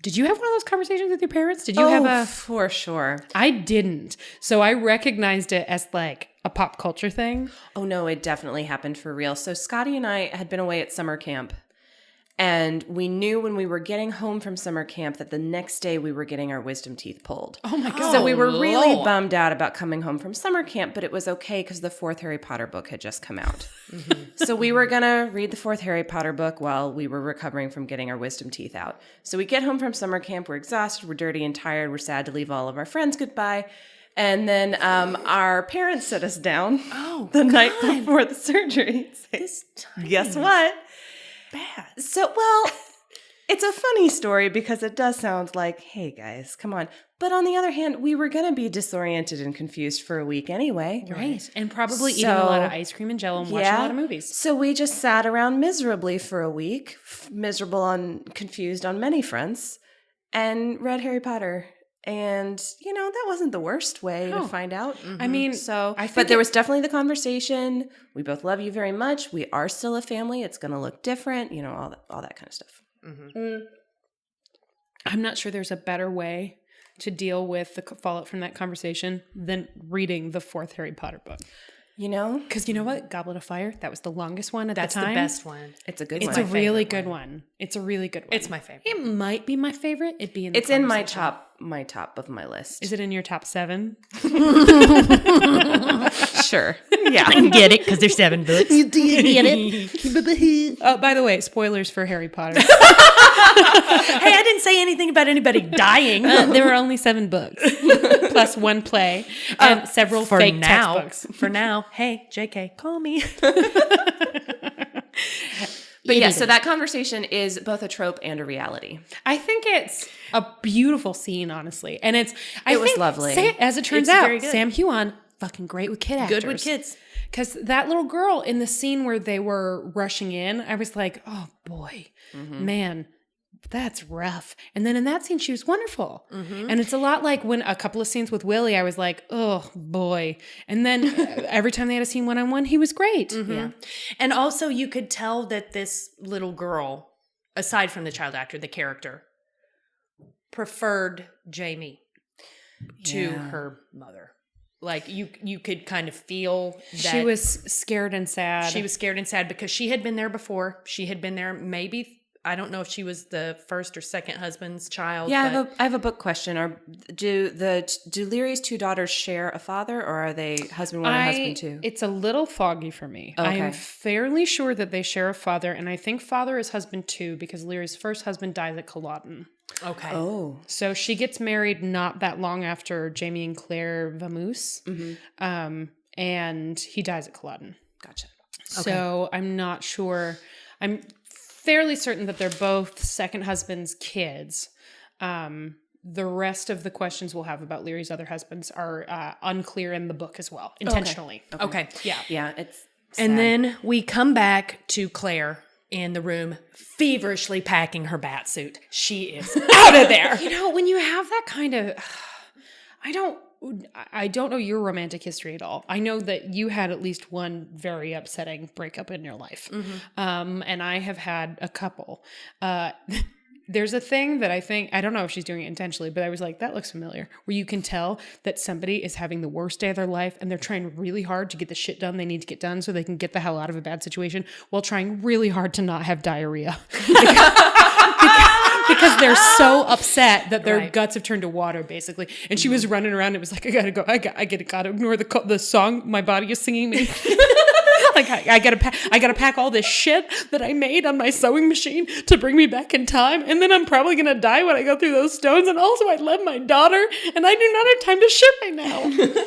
Did you have one of those conversations with your parents? Did you have for sure. I didn't. So I recognized it as like a pop culture thing. Oh no, it definitely happened for real. So Scotty and I had been away at summer camp. And we knew when we were getting home from summer camp that the next day we were getting our wisdom teeth pulled. Oh my God. So we were really bummed out about coming home from summer camp, but it was okay because the fourth Harry Potter book had just come out. Mm-hmm. So we were going to read the fourth Harry Potter book while we were recovering from getting our wisdom teeth out. So we get home from summer camp, we're exhausted, we're dirty and tired, we're sad to leave all of our friends goodbye. And then our parents set us down the night before the surgery. Guess what? Bad. So, well, it's a funny story because it does sound like, hey guys, come on. But on the other hand, we were going to be disoriented and confused for a week anyway. Right. And probably eating a lot of ice cream and Jell-O and watching a lot of movies. So we just sat around miserably for a week, confused on many fronts, and read Harry Potter. And, that wasn't the worst way to find out. Mm-hmm. I mean, but there was definitely the conversation. We both love you very much. We are still a family. It's going to look different, all that kind of stuff. Mm-hmm. I'm not sure there's a better way to deal with the fallout from that conversation than reading the fourth Harry Potter book. Because you know what? Goblet of Fire, that was the longest one at the time. That's the best one. It's a good one. It's a really good one. It's a really good one. It's my favorite. It might be my favorite. It's in my top of my list. Is it in your top 7? Sure. Yeah. I can get it because there's 7 books. You get it? Oh, by the way, spoilers for Harry Potter. Hey, I didn't say anything about anybody dying. There were only 7 books, plus 1 play, and several fake textbooks. For now, hey, JK, call me. But yeah, so that conversation is both a trope and a reality. I think it's a beautiful scene, honestly. And it was lovely. As it turns out, Sam Huon, fucking great with kid actors. Good with kids. Because that little girl in the scene where they were rushing in, I was like, oh boy, man, that's rough. And then in that scene, she was wonderful. Mm-hmm. And it's a lot like when a couple of scenes with Willie, I was like, oh boy. And then every time they had a scene one-on-one, he was great. Mm-hmm. Yeah. And also you could tell that this little girl, aside from the child actor, the character, preferred Jamie to her mother. Like you could kind of feel that she was scared and sad. She was scared and sad because she had been there before. She had been there maybe, I don't know if she was the first or second husband's child. Yeah, I have a book question. Do Leary's 2 daughters share a father, or are they husband 1 and husband 2? It's a little foggy for me. Okay. I am fairly sure that they share a father, and I think father is husband 2 because Leary's first husband dies at Culloden. Okay. Oh. So she gets married not that long after Jamie and Claire Vamoose, and he dies at Culloden. Gotcha. So I'm not sure. I'm fairly certain that they're both second husband's kids. The rest of the questions we'll have about Leary's other husbands are unclear in the book as well, intentionally. Okay. Yeah. Yeah, it's And then we come back to Claire in the room, feverishly packing her bat suit. She is out of there. You know, when you have that kind of, I don't know your romantic history at all. I know that you had at least one very upsetting breakup in your life. And I have had a couple. There's a thing that I don't know if she's doing it intentionally, but I was like, that looks familiar, where you can tell that somebody is having the worst day of their life and they're trying really hard to get the shit done they need to get done so they can get the hell out of a bad situation while trying really hard to not have diarrhea. Because they're so upset that their guts have turned to water, basically. And she was running around. It was like, I gotta go. I gotta ignore the song my body is singing me. Like I gotta pack all this shit that I made on my sewing machine to bring me back in time, and then I'm probably gonna die when I go through those stones. And also, I love my daughter, and I do not have time to shit right now.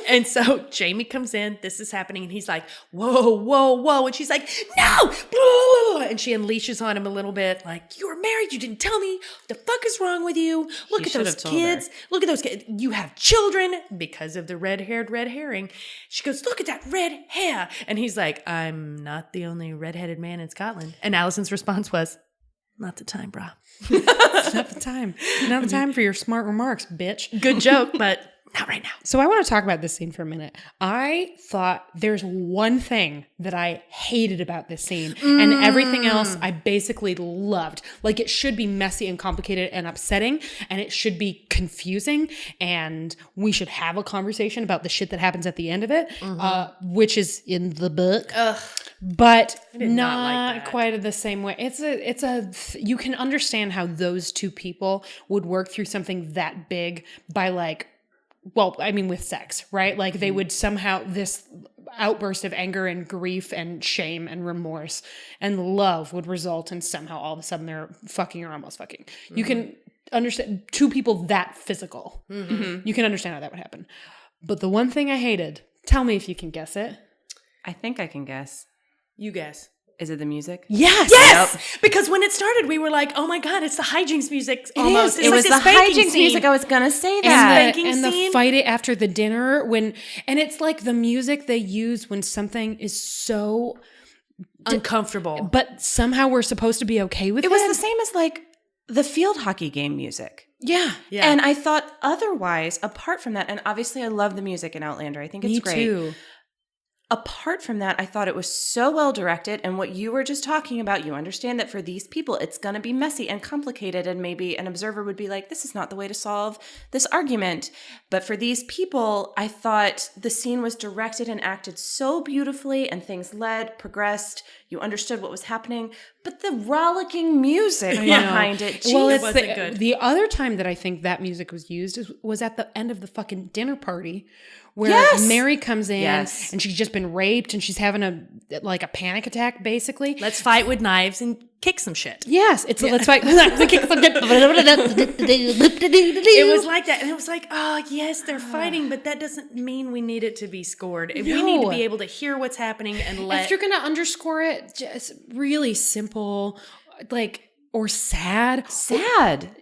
And so Jamie comes in. This is happening, and he's like, "Whoa, whoa, whoa!" And she's like, "No!" And she unleashes on him a little bit, like, "You were married. You didn't tell me. What the fuck is wrong with you? Look at those kids. Look at those kids. You have children because of the red herring." She goes, "Look at that red hair," and he's like, "I'm not the only redheaded man in Scotland." And Allison's response was, "Not the time, brah." It's not the time. Not the time for your smart remarks, bitch. Good joke, but not right now. So I want to talk about this scene for a minute. I thought there's one thing that I hated about this scene, and everything else I basically loved. Like, it should be messy and complicated and upsetting, and it should be confusing, and we should have a conversation about the shit that happens at the end of it, which is in the book. But not quite the same way. You can understand how those two people would work through something that big by with sex, right? Like they would somehow, this outburst of anger and grief and shame and remorse and love would result in somehow all of a sudden they're fucking or almost fucking. You can understand two people that physical. You can understand how that would happen. But the one thing I hated, tell me if you can guess it. I think I can guess. You guess. Is it the music? Yes! Yes! Yep. Because when it started, we were like, oh my God, it's the hijinks music almost. It was the hijinks music. I was going to say that. And the fight after the dinner and it's like the music they use when something is so uncomfortable. But somehow we're supposed to be okay with it. It was the same as like the field hockey game music. Yeah. And I thought otherwise, apart from that, and obviously I love the music in Outlander. I think it's great. Me too. Apart from that, I thought it was so well directed. And what you were just talking about, you understand that for these people, it's going to be messy and complicated. And maybe an observer would be like, this is not the way to solve this argument. But for these people, I thought the scene was directed and acted so beautifully, and things progressed. You understood what was happening. But the rollicking music behind it, geez, well, wasn't good. The other time that I think that music was used was at the end of the fucking dinner party, where Mary comes in and she's just been raped and she's having a panic attack, basically. Let's fight with knives and kick some shit. Yes, let's fight with knives and kick some shit. It was like that. And it was like, oh, yes, they're fighting, but that doesn't mean we need it to be scored. We need to be able to hear what's happening and if you're going to underscore it, just really simple, or sad.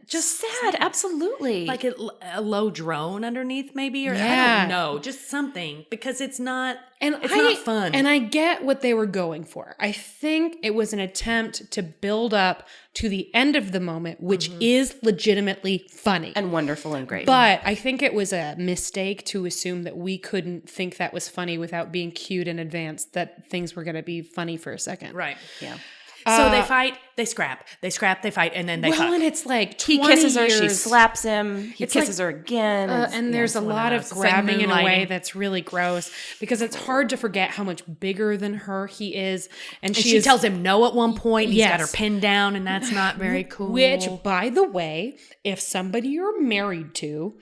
Just sad, absolutely. Like a low drone underneath maybe, or I don't know, just something, because it's not not fun. And I get what they were going for. I think it was an attempt to build up to the end of the moment, which is legitimately funny. And wonderful and great. But I think it was a mistake to assume that we couldn't think that was funny without being cued in advance that things were going to be funny for a second. Right. Yeah. So they fight, they scrap, they fight, and then they fuck. And it's like he kisses her, she slaps him, he kisses her again. And there's a lot of grabbing in a way that's really gross, because it's hard to forget how much bigger than her he is. And she tells him no at one point. He's got her pinned down, and that's not very cool. Which, by the way, if somebody you're married to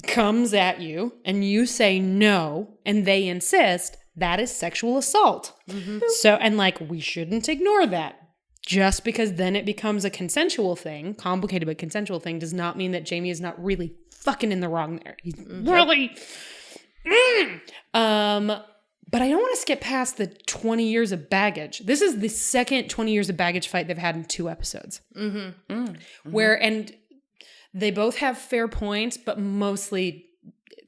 comes at you and you say no and they insist, that is sexual assault. So, and we shouldn't ignore that. Just because then it becomes a consensual thing, complicated but consensual thing, does not mean that Jamie is not really fucking in the wrong there. He's really... But I don't want to skip past the 20 years of baggage. This is the second 20 years of baggage fight they've had in 2 episodes. Where, and they both have fair points, but mostly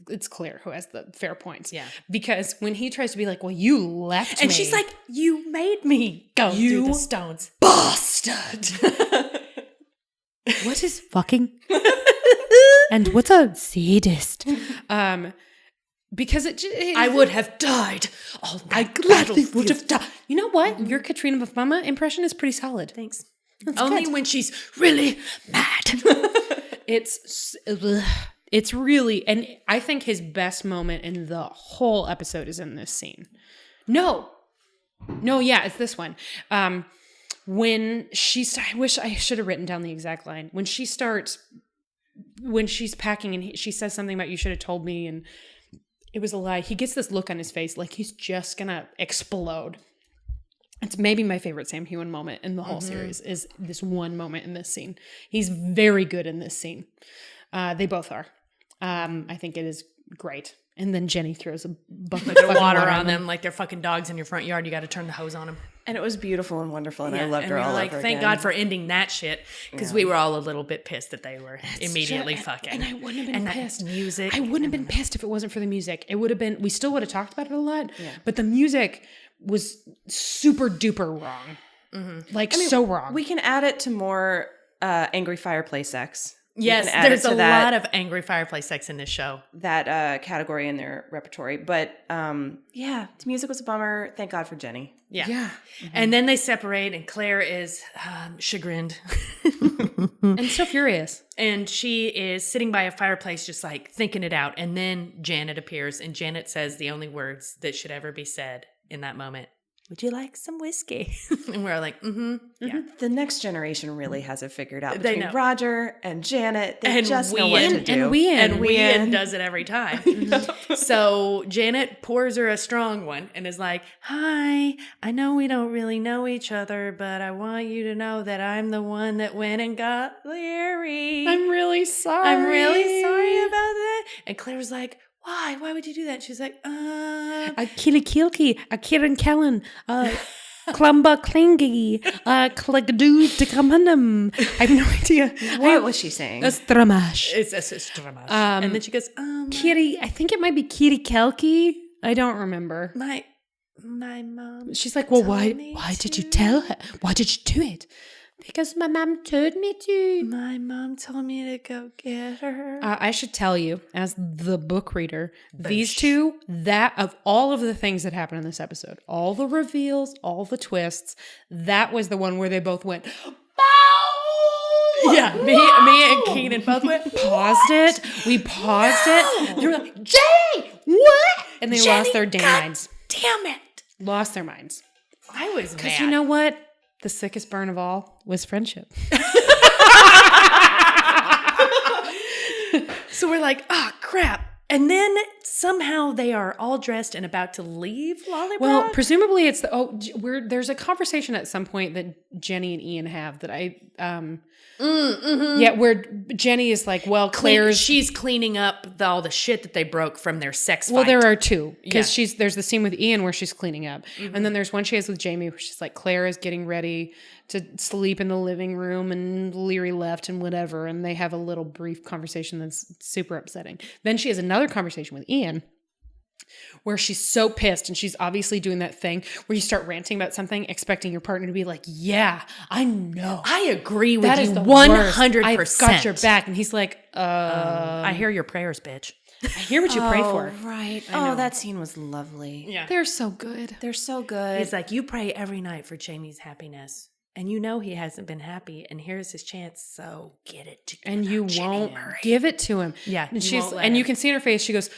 it's Claire who has the fair points. Yeah. Because when he tries to be like, well, you left me. And she's like, you made me go through the stones. Bastard. What is fucking? And what's a sadist? Because I would have died. I gladly would have died. You know what? Your Katrina Bafama impression is pretty solid. Thanks. That's Only good. when she's really mad. It's really, and I think his best moment in the whole episode is in this scene. No, yeah, it's this one. When I wish I should have written down the exact line. When she's packing and she says something about you should have told me and it was a lie. He gets this look on his face like he's just gonna explode. It's maybe my favorite Sam Heughan moment in the whole series is this one moment in this scene. He's very good in this scene. They both are. I think it is great. And then Jenny throws a bucket of water on them like they're fucking dogs in your front yard. You got to turn the hose on them. And it was beautiful and wonderful, and I loved her all over again. Thank God for ending that shit, because we were all a little bit pissed that they were immediately fucking. And I wouldn't have been pissed. Music. I wouldn't have been pissed if it wasn't for the music. It would have been, we still would have talked about it a lot, but the music was super duper wrong. So wrong. We can add it to more angry fireplace sex. Yes, there's a lot of angry fireplace sex in this show. That category in their repertory. But the music was a bummer. Thank God for Jenny. Yeah. Mm-hmm. And then they separate and Claire is chagrined. And so furious. And she is sitting by a fireplace just like thinking it out. And then Janet appears and Janet says the only words that should ever be said in that moment. Would you like some whiskey? And we're like, yeah. The next generation really has it figured out. They Between know. Roger and Janet, they And just know what to do. And Wien. And Wien does it every time. So Janet pours her a strong one and is like, hi, I know we don't really know each other, but I want you to know that I'm the one that went and got Larry. I'm really sorry. I'm really sorry about that. And Claire was like, why? Why would you do that? And she's like, A Killy, a Kieran Kellen, Clumba Klingy, Clegadu Tikamanum. I have no idea. What was she saying? That's Dramash. it's dramash. And then she goes, Kiri, I think it might be Kiri Kelki. I don't remember. my mom. She's like, well, why me did you tell her? Why did you do it? Because my mom told me to. My mom told me to go get her. I should tell you, as the book reader, these two, that of all of the things that happened in this episode, all the reveals, all the twists, that was the one where they both went, bow! Yeah, me and Keenan both went, paused it. We paused it. They were like, Jay, what? And they lost their damn minds. Damn it. Lost their minds. I was mad. Because you know what? The sickest burn of all was friendship. So we're like, oh, crap. And then somehow they are all dressed and about to leave Lallybroch. Well, presumably it's there's a conversation at some point that Jenny and Ian have that I where Jenny is like, well, she's cleaning up all the shit that they broke from their sex fight. Well, there are two because there's the scene with Ian where she's cleaning up, and then there's one she has with Jamie where she's like, Claire is getting ready to sleep in the living room, and Leary left and whatever, and they have a little brief conversation that's super upsetting. Then she has another conversation with Ian where she's so pissed, and she's obviously doing that thing where you start ranting about something, expecting your partner to be like, yeah, I know. I agree with That you is the 100%. I've got your back. And he's like, I hear your prayers, bitch. I hear what you pray for. Right. Oh, that scene was lovely. Yeah. They're so good. They're so good. He's like, you pray every night for Jamie's happiness. And you know he hasn't been happy, and here's his chance, so get it together. And you won't give it to him. Yeah. And you can see in her face, she goes,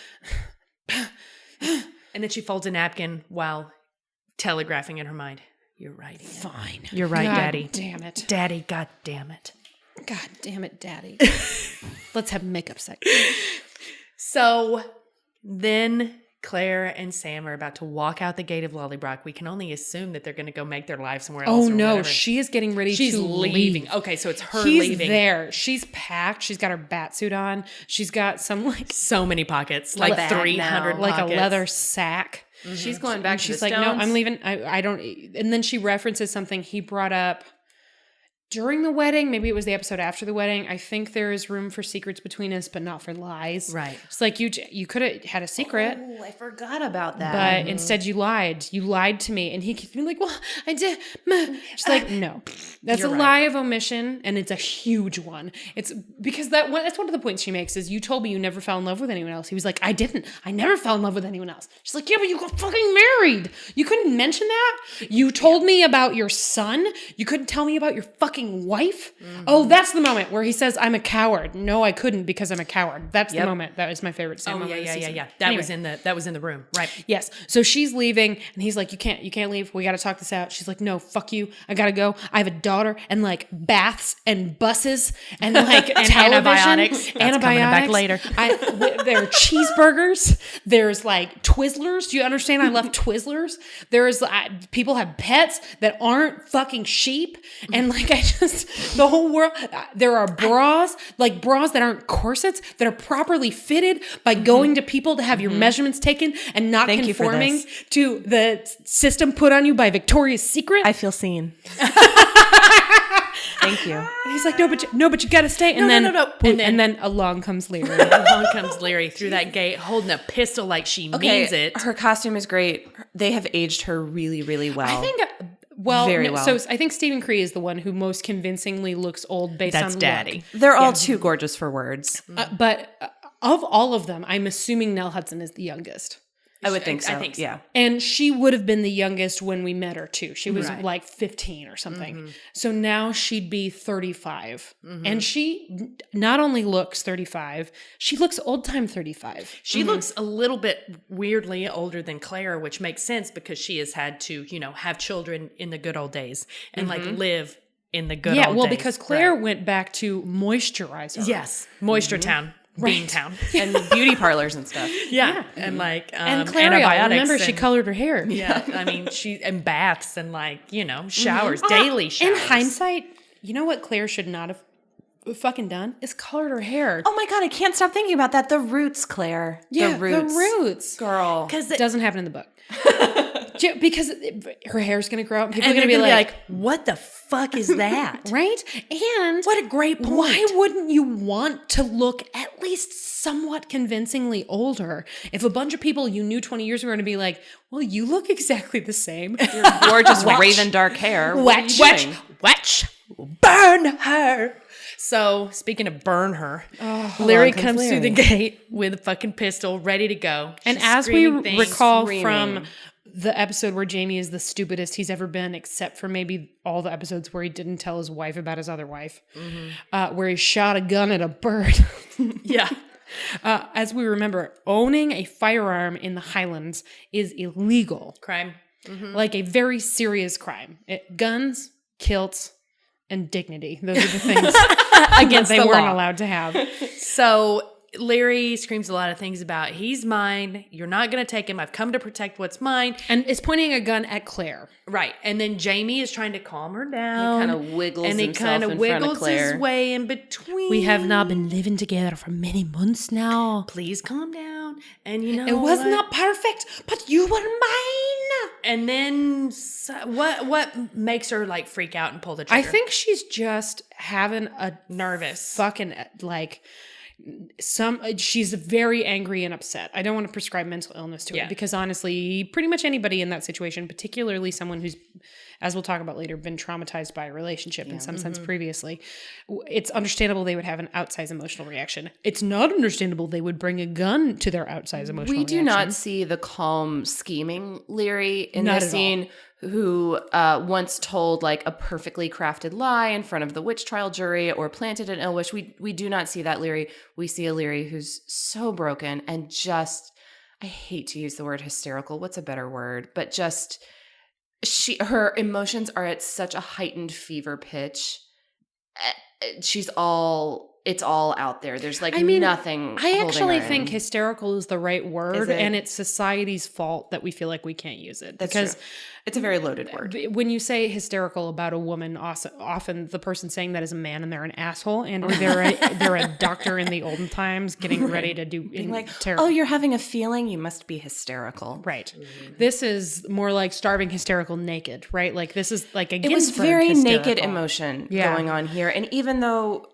and then she folds a napkin while telegraphing in her mind, you're right, Ian. fine. You're right, God Daddy. Damn it. Daddy, God damn it. God damn it, Daddy. Let's have makeup sex. So then Claire and Sam are about to walk out the gate of Lallybroch. We can only assume that they're going to go make their life somewhere else. Oh, no. Whatever. She is getting ready She's to leaving. leave. Okay, so it's her He's leaving. there. She's packed. She's got her bat suit on. She's got some So many pockets, like Bag 300 now. like pockets. a leather sack. She's going back to She's the like, Stones. no, I'm leaving. I don't. And then she references something he brought up. during the wedding, maybe it was the episode after the wedding, I think there is room for secrets between us, but not for lies. Right. It's like you could have had a secret. Oh, I forgot about that. But instead you lied. You lied to me. And he keeps being like, well, I did. She's like, no. That's a lie of omission, and it's a huge one. It's because that's one of the points she makes is you told me you never fell in love with anyone else. He was like, I didn't. I never fell in love with anyone else. She's like, yeah, but you got fucking married. You couldn't mention that? You told me about your son. You couldn't tell me about your fucking wife. Oh, that's the moment where he says, I'm a coward. No, I couldn't because I'm a coward. That's the moment. That was my favorite scene. Yeah. That was in the room. Right. Yes. So she's leaving and he's like, you can't leave. We got to talk this out. She's like, no, fuck you. I got to go. I have a daughter and like baths and buses and like and antibiotics. That's coming back later. There are cheeseburgers. There's like Twizzlers. Do you understand? I love Twizzlers. There's people have pets that aren't fucking sheep. And like, the whole world, there are bras that aren't corsets that are properly fitted by going to people to have your measurements taken and not conforming to the system put on you by Victoria's Secret. I feel seen. Thank you. And he's like, no, but you gotta stay. And No. And then along comes Leary. Through that gate holding a pistol like she means it. Her costume is great. They have aged her really, really well. I think very well. So I think Stephen Cree is the one who most convincingly looks old based on look. Daddy. They're all too gorgeous for words. But of all of them, I'm assuming Nell Hudson is the youngest. I would think so. I think so. Yeah. And she would have been the youngest when we met her too. She was like 15 or something. So now she'd be 35. And she not only looks 35, she looks old time 35. She looks a little bit weirdly older than Claire, which makes sense because she has had to, have children in the good old days and like live in the good old days. Yeah, well, because Claire went back to moisturizer. Yes. Moisture Town. Bean Town. And beauty parlors and stuff. Yeah. And like and Clarion, antibiotics. remember she colored her hair. Yeah. I mean, and baths and like, showers, daily showers. In hindsight, you know what Claire should not have fucking done? Is colored her hair. Oh my God, I can't stop thinking about that. The roots, Claire. Yeah, the roots. Girl. Because it doesn't happen in the book. Because her hair's going to grow out and people are going to to be like, what the fuck is that? Right? And what a great point. Why wouldn't you want to look at least somewhat convincingly older if a bunch of people you knew 20 years ago are going to be like, well, you look exactly the same. Your gorgeous raven dark hair. Wetch. Burn her. So, speaking of burn her, Leary comes through the gate with a fucking pistol, ready to go. And as we recall from the episode where Jamie is the stupidest he's ever been, except for maybe all the episodes where he didn't tell his wife about his other wife, where he shot a gun at a bird. Yeah. As we remember, owning a firearm in the Highlands is illegal. Crime. Like a very serious crime. Guns, kilts, and dignity. Those are the things against they weren't allowed to have. So Leary screams a lot of things about, he's mine. You're not going to take him. I've come to protect what's mine. And is pointing a gun at Claire. Right. And then Jamie is trying to calm her down. He kind of wiggles and himself kind of in front of wiggles Claire. his way in between. We have now been living together for many months now. Please calm down. And it was not perfect, but you were mine. And then what makes her like freak out and pull the trigger? I think she's just having a nervous fucking like she's very angry and upset. I don't want to prescribe mental illness to it because honestly, pretty much anybody in that situation, particularly someone who's, as we'll talk about later, been traumatized by a relationship in some sense previously, it's understandable they would have an outsized emotional reaction. It's not understandable they would bring a gun to their outsized emotional reaction. We do not see the calm, scheming Leary in this scene, who once told like a perfectly crafted lie in front of the witch trial jury or planted an ill wish. We do not see that Leary. We see a Leary who's so broken and just, I hate to use the word hysterical. What's a better word? But just her emotions are at such a heightened fever pitch. She's all it's all out there. There's like nothing. I actually holding her think in. hysterical is the right word, it? and it's society's fault that we feel like we can't use it. That's because true. It's a very loaded word. when you say hysterical about a woman, often the person saying that is a man, and they're an asshole, and or they're a doctor in the olden times getting ready to do Like, terrible. oh, you're having a feeling, you must be hysterical. Right. This is more like starving hysterical naked, right? Like this is like a It was Ginsberg very hysterical. naked emotion going on here. And even though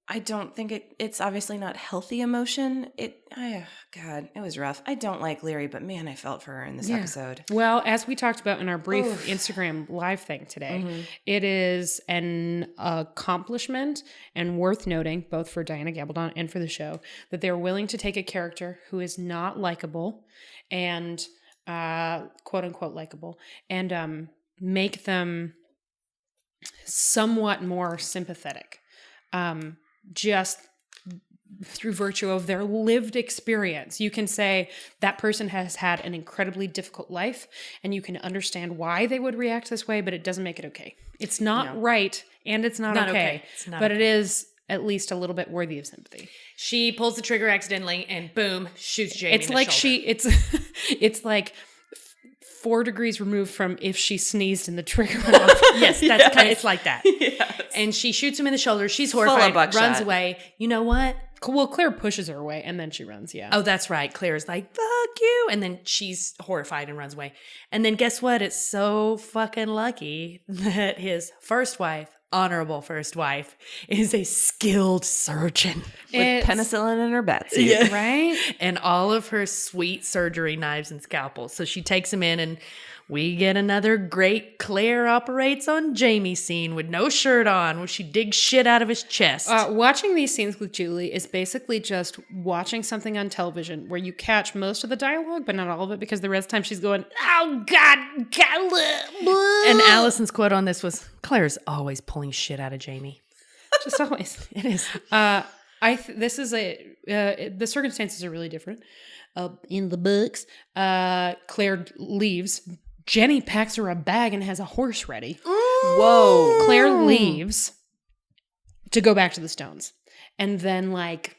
I don't think it's obviously not healthy emotion, God, it was rough. I don't like Leary, but man, I felt for her in this episode. Well, as we talked about in our brief Instagram live thing today, it is an accomplishment and worth noting, both for Diana Gabaldon and for the show, that they're willing to take a character who is not likable and quote unquote likable and make them somewhat more sympathetic. Just through virtue of their lived experience. You can say that person has had an incredibly difficult life and you can understand why they would react this way, but it doesn't make it okay. It's not right and it's not okay. It's not but it is at least a little bit worthy of sympathy. She pulls the trigger accidentally and boom, shoots Jamie in the shoulder. It's like 4 degrees removed from if she sneezed and the trigger went off. Yes, that's kind of, it's like that. Yes. And she shoots him in the shoulder. She's Full of horrified, buckshot. runs away. You know what? Well, Claire pushes her away and then she runs, Oh, that's right. Claire's like, fuck you. And then she's horrified and runs away. And then guess what? It's so fucking lucky that his first wife, honorable first wife, is a skilled surgeon. With penicillin in her Betsy. Yeah. right? And all of her sweet surgery knives and scalpels. So she takes him in and we get another great Claire operates on Jamie scene with no shirt on where she digs shit out of his chest. Watching these scenes with Julie is basically just watching something on television where you catch most of the dialogue, but not all of it, because the rest of the time she's going, oh, God. And Allison's quote on this was, Claire's always pulling shit out of Jamie. Just always. It is. This is the circumstances are really different. In the books, Claire leaves. Jenny packs her a bag and has a horse ready. Whoa. Claire leaves to go back to the Stones. And then like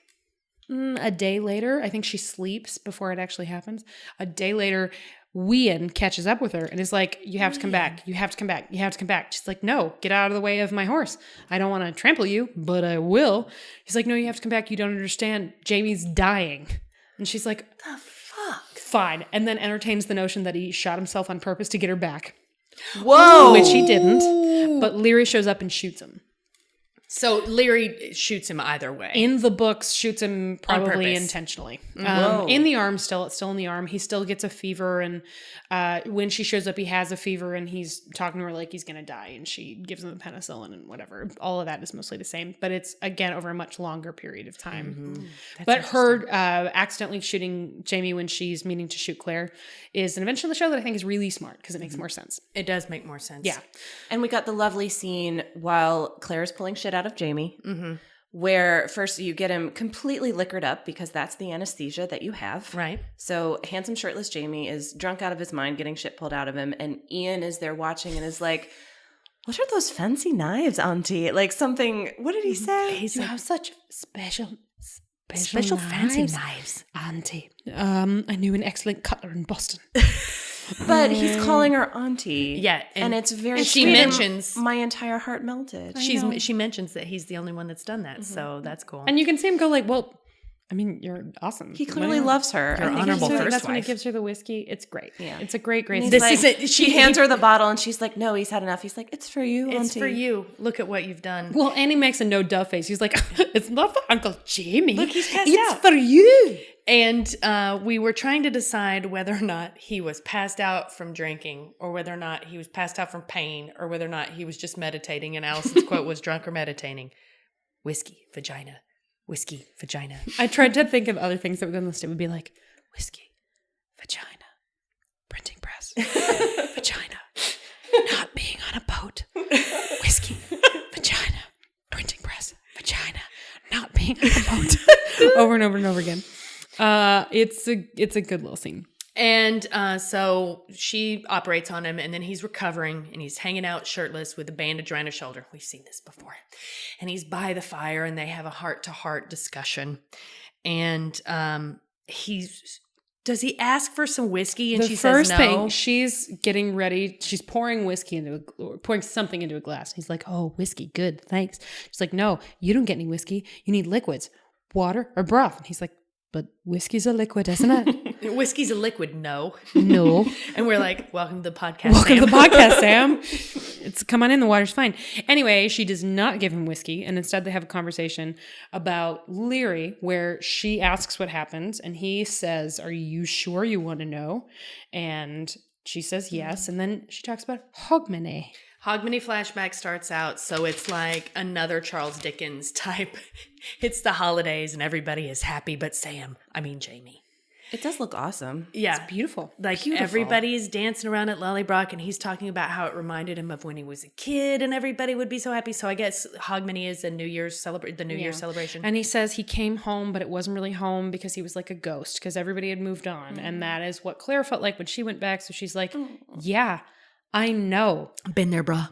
a day later, I think she sleeps before it actually happens. A day later, Wien catches up with her and is like, you have to come back. You have to come back. You have to come back. She's like, no, get out of the way of my horse. I don't want to trample you, but I will. He's like, no, you have to come back. You don't understand. Jamie's dying. And she's like, the fuck? Fine. And then entertains the notion that he shot himself on purpose to get her back. Whoa. Which he didn't. But Leary shows up and shoots him. So Leary shoots him either way. In the books, shoots him probably purpose. intentionally. Whoa. In the arm, it's still in the arm. He still gets a fever, and when she shows up, he has a fever, and he's talking to her like he's going to die, and she gives him the penicillin and whatever. All of that is mostly the same, but it's, again, over a much longer period of time. But her accidentally shooting Jamie when she's meaning to shoot Claire is an invention of the show that I think is really smart, because it makes more sense. It does make more sense. Yeah. And we got the lovely scene while Claire's pulling shit out of Jamie, where first you get him completely liquored up because that's the anesthesia that you have. Right. So handsome shirtless Jamie is drunk out of his mind, getting shit pulled out of him, and Ian is there watching and is like, what are those fancy knives, Auntie? Like something, what did he say? You have such special fancy knives. Auntie. I knew an excellent cutler in Boston. But he's calling her Auntie. Yeah, and it's very and she sweet, and mentions- my entire heart melted. She mentions that he's the only one that's done that, so that's cool. And you can see him go like, well, I mean, you're awesome. He clearly loves her. You're I think honorable he's- first That's when he wife. gives her the whiskey. It's great. Yeah. It's a great He's This like- is it. She hands her the bottle and she's like, no, he's had enough. He's like, it's for you, It's Auntie. for you. Look at what you've done. Well, and he makes a no duh face. He's like, it's not for Uncle Jamie. Look, he's passed it's out. for you. And we were trying to decide whether or not he was passed out from drinking, or whether or not he was passed out from pain, or whether or not he was just meditating. And Allison's quote was drunk or meditating. Whiskey, vagina. Whiskey, vagina. I tried to think of other things that would go on the list. It would be like whiskey, vagina, printing press, vagina, not being on a boat, whiskey, vagina, printing press, vagina, not being on a boat. Over and over and over again. It's a good little scene. And so she operates on him, and then he's recovering, and he's hanging out shirtless with a bandage around his shoulder. We've seen this before. And he's by the fire, and they have a heart-to-heart discussion. And does he ask for some whiskey? And she says no. The first thing, she's getting ready. She's pouring pouring something into a glass. He's like, "Oh, whiskey, good, thanks." She's like, "No, you don't get any whiskey. You need liquids, water or broth." And he's like, "But whiskey's a liquid, isn't it?" Whiskey's a liquid, no. No. And we're like, welcome to the podcast, Welcome Sam. to the podcast, Sam. Come on in, the water's fine. Anyway, she does not give him whiskey, and instead they have a conversation about Leary, where she asks what happens, and he says, "Are you sure you want to know?" And she says yes, and then she talks about Hogmanay. Hogmanay flashback starts out, so it's like another Charles Dickens type. It's the holidays and everybody is happy but Jamie. It does look awesome. Yeah. It's beautiful. Like everybody's dancing around at Lallybroch, and he's talking about how it reminded him of when he was a kid and everybody would be so happy. So I guess Hogmanay is a New Year's celebration. And he says he came home, but it wasn't really home because he was like a ghost because everybody had moved on. Mm. And that is what Claire felt like when she went back. So she's like, yeah, I know. Been there, brah.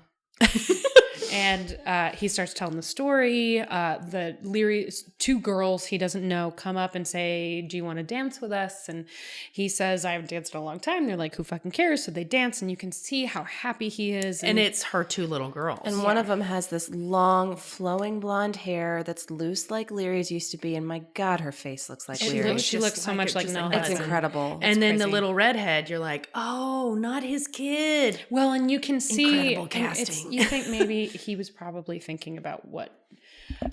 And he starts telling the story. The Leary, two girls he doesn't know come up and say, "Do you want to dance with us?" And he says, "I haven't danced in a long time." They're like, "Who fucking cares?" So they dance, and you can see how happy he is. And it's her two little girls. And one of them has this long, flowing blonde hair that's loose like Leary's used to be. And my God, her face looks like Leary. She looks so much like Nell It's Hudson. incredible. And then crazy. the little redhead, you're like, oh, not his kid. Well, and you can see, Incredible casting. you think maybe he was probably thinking about what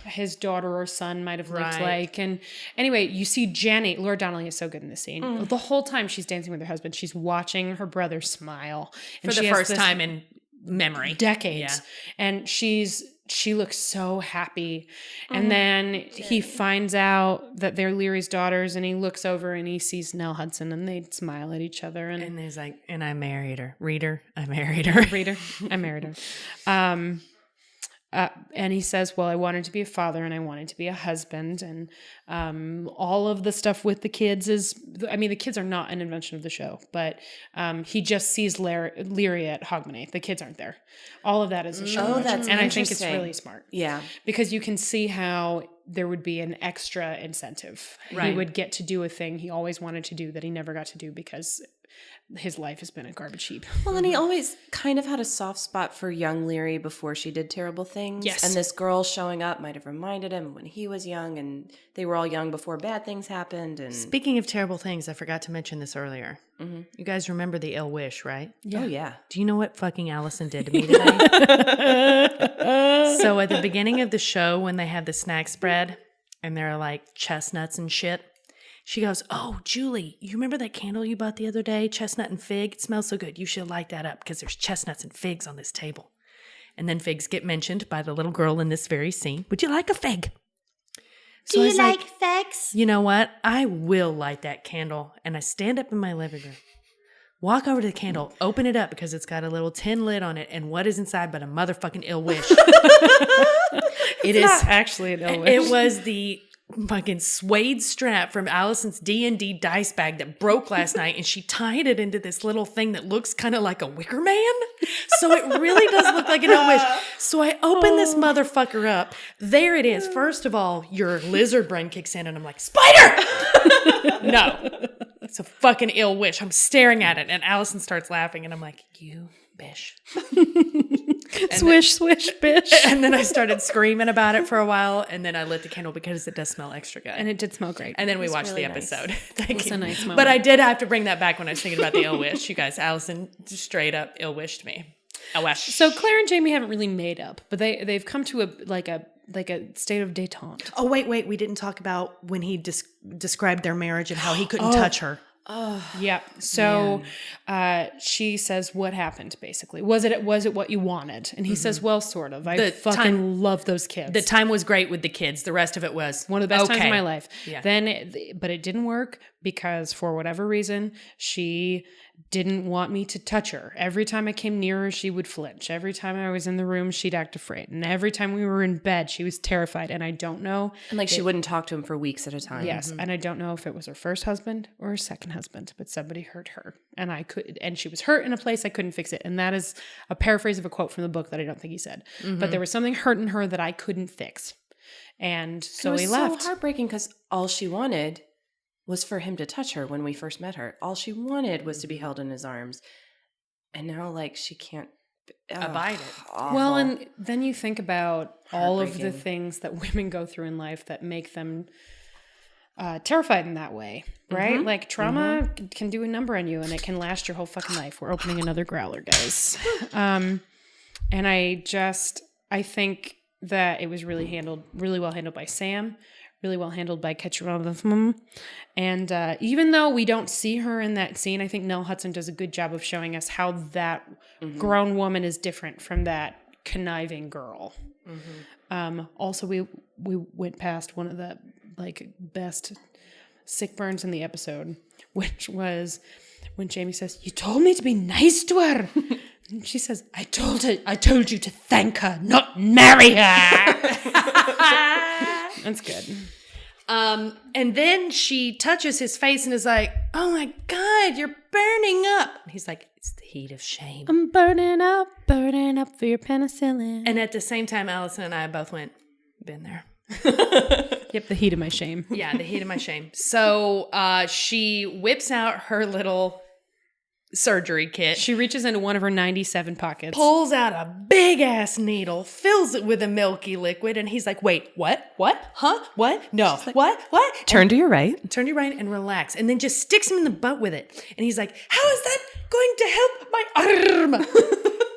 his daughter or son might have looked like. And anyway, you see Jenny, Laura Donnelly is so good in this scene. The whole time she's dancing with her husband, she's watching her brother smile. For the first time in memory. Decades. Yeah. And she looks so happy. And then he finds out that they're Leary's daughters, and he looks over and he sees Nell Hudson, and they smile at each other. And he's like, and I married her. Reader, I married her. Reader, I married her. And he says, well, I wanted to be a father and I wanted to be a husband. And all of the stuff with the kids the kids are not an invention of the show, but he just sees Leary at Hogmanay. The kids aren't there. All of that is a show. Oh, that's and I think it's really smart. Yeah. Because you can see how there would be an extra incentive. Right. He would get to do a thing he always wanted to do that he never got to do because his life has been a garbage heap. Well, and he always kind of had a soft spot for young Leary before she did terrible things. Yes. And this girl showing up might have reminded him when he was young, and they were all young before bad things happened. And Speaking of terrible things, I forgot to mention this earlier. Mm-hmm. You guys remember the ill wish, right? Yeah. Oh, yeah. Do you know what fucking Allison did to me today? So at the beginning of the show, when they have the snack spread and they're like chestnuts and shit, she goes, oh, Julie, you remember that candle you bought the other day, chestnut and fig? It smells so good. You should light that up because there's chestnuts and figs on this table. And then figs get mentioned by the little girl in this very scene. Would you like a fig? So Do you like figs? You know what? I will light that candle. And I stand up in my living room, walk over to the candle, open it up because it's got a little tin lid on it. And what is inside but a motherfucking ill wish? It is Not actually an ill wish. It was the fucking suede strap from Allison's D&D dice bag that broke last night, and she tied it into this little thing that looks kind of like a wicker man. So it really does look like an ill wish. So I open this motherfucker up. There it is. First of all, your lizard brain kicks in, and I'm like, spider! No. It's a fucking ill wish. I'm staring at it, and Allison starts laughing, and I'm like, you bish. Swish, swish, bitch. And then I started screaming about it for a while, and then I lit the candle because it does smell extra good. And it did smell great. And then we watched really the nice. episode. Thank It was you. a nice moment. But I did have to bring that back when I was thinking about the ill wish. You guys, Allison just straight up ill wished me. Ill wish. So Claire and Jamie haven't really made up, but they've come to a state of détente. Oh, wait. We didn't talk about when he described their marriage and how he couldn't touch her. Oh, Yeah. So she says, what happened, basically? Was it what you wanted? And he says, well, sort of. I The fucking time- love those kids. The time was great with the kids. The rest of it was One of the best okay. times of my life. Yeah. Then, but it didn't work because for whatever reason, she didn't want me to touch her. Every time I came near her, she would flinch. Every time I was in the room, she'd act afraid. And every time we were in bed, she was terrified. And I don't know. And like she wouldn't talk to him for weeks at a time. Yes. And I don't know if it was her first husband or her second husband, but somebody hurt her. And she was hurt in a place I couldn't fix it. And that is a paraphrase of a quote from the book that I don't think he said. But there was something hurting her that I couldn't fix. And so he left. It was so heartbreaking because all she wanted was for him to touch her when we first met her. All she wanted was to be held in his arms. And now, like, she can't abide it. Awful. Well, and then you think about all of the things that women go through in life that make them terrified in that way, right? Like trauma can do a number on you and it can last your whole fucking life. We're opening another growler, guys. And I think that it was really well handled by Sam, really well handled by Ketcherum. And even though we don't see her in that scene, I think Nell Hudson does a good job of showing us how that grown woman is different from that conniving girl. Also, we went past one of the best sick burns in the episode, which was when Jamie says, "You told me to be nice to her." And she says, I told you to thank her, not marry her. That's good. And then she touches his face and is like, "Oh my God, you're burning up." And he's like, "It's the heat of shame. I'm burning up for your penicillin." And at the same time, Allison and I both went, "Been there." Yep, the heat of my shame. Yeah, the heat of my shame. So she whips out her little surgery kit. She reaches into one of her 97 pockets. Pulls out a big ass needle, fills it with a milky liquid, and he's like, "Wait, what? Huh? What? No. Like, what? Turn to your right. Turn to your right and relax." And then just sticks him in the butt with it. And he's like, "How is that going to help my arm?"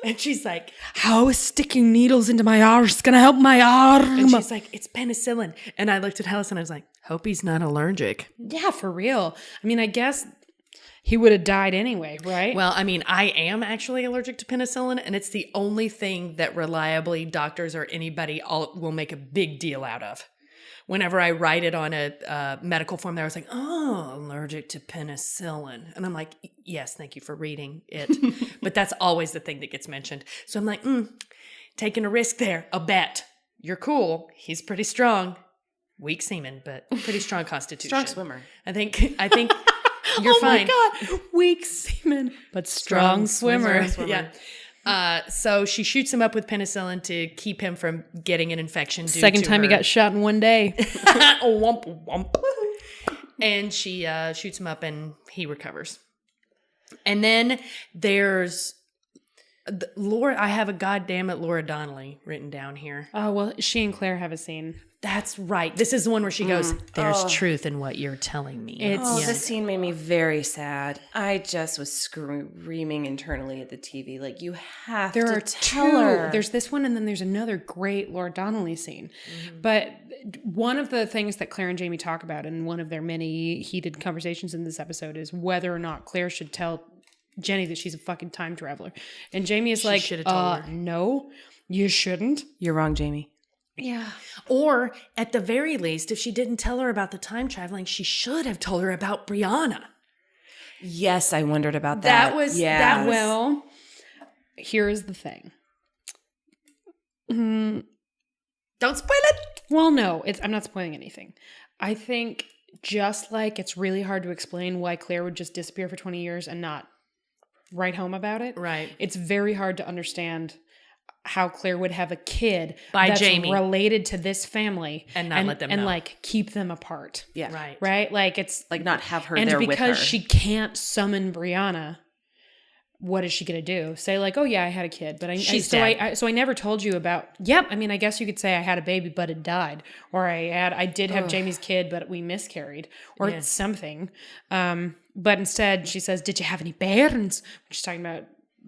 And she's like, "How is sticking needles into my arse gonna help my arm?" And she's like, "It's penicillin." And I looked at Allison and I was like, "Hope he's not allergic." Yeah, for real. I mean, I guess he would have died anyway, right? Well, I mean, I am actually allergic to penicillin, and it's the only thing that reliably doctors or anybody will make a big deal out of. Whenever I write it on a medical form, I was like, "Oh, allergic to penicillin." And I'm like, "Yes, thank you for reading it." But that's always the thing that gets mentioned. So I'm like, taking a risk there. A bet. You're cool. He's pretty strong. Weak semen, but pretty strong constitution. Strong swimmer. I think you're fine. Oh my God. Weak semen, but strong swimmer. Yeah. So she shoots him up with penicillin to keep him from getting an infection. Second time he got shot in one day. Womp, womp. And she shoots him up and he recovers. And then there's Laura. I have a goddammit Laura Donnelly written down here. Oh, well, she and Claire have a scene. That's right. This is the one where she goes, "There's truth in what you're telling me." This scene made me very sad. I just was screaming internally at the TV. Like, you have to tell her. There's this one, and then there's another great Laura Donnelly scene. But one of the things that Claire and Jamie talk about in one of their many heated conversations in this episode is whether or not Claire should tell Jenny that she's a fucking time traveler. And Jamie is like, should have told her. No, you shouldn't. You're wrong, Jamie. Yeah. Or at the very least, if she didn't tell her about the time traveling, she should have told her about Brianna. Yes, I wondered about that. Well, here's the thing. Don't spoil it. Well, no, I'm not spoiling anything. I think just like it's really hard to explain why Claire would just disappear for 20 years and not write home about it. Right. It's very hard to understand how Claire would have a kid by that's Jamie related to this family and not let them know. like keep them apart. Yeah. Right. Like it's like not have her and there with her. And because she can't summon Brianna, what is she going to do? Say like, "Oh yeah, I had a kid, but I never told you about." Yep. I mean, I guess you could say I had a baby, but it died, or I did have Jamie's kid, but we miscarried, or something. But instead, she says, "Did you have any parents?"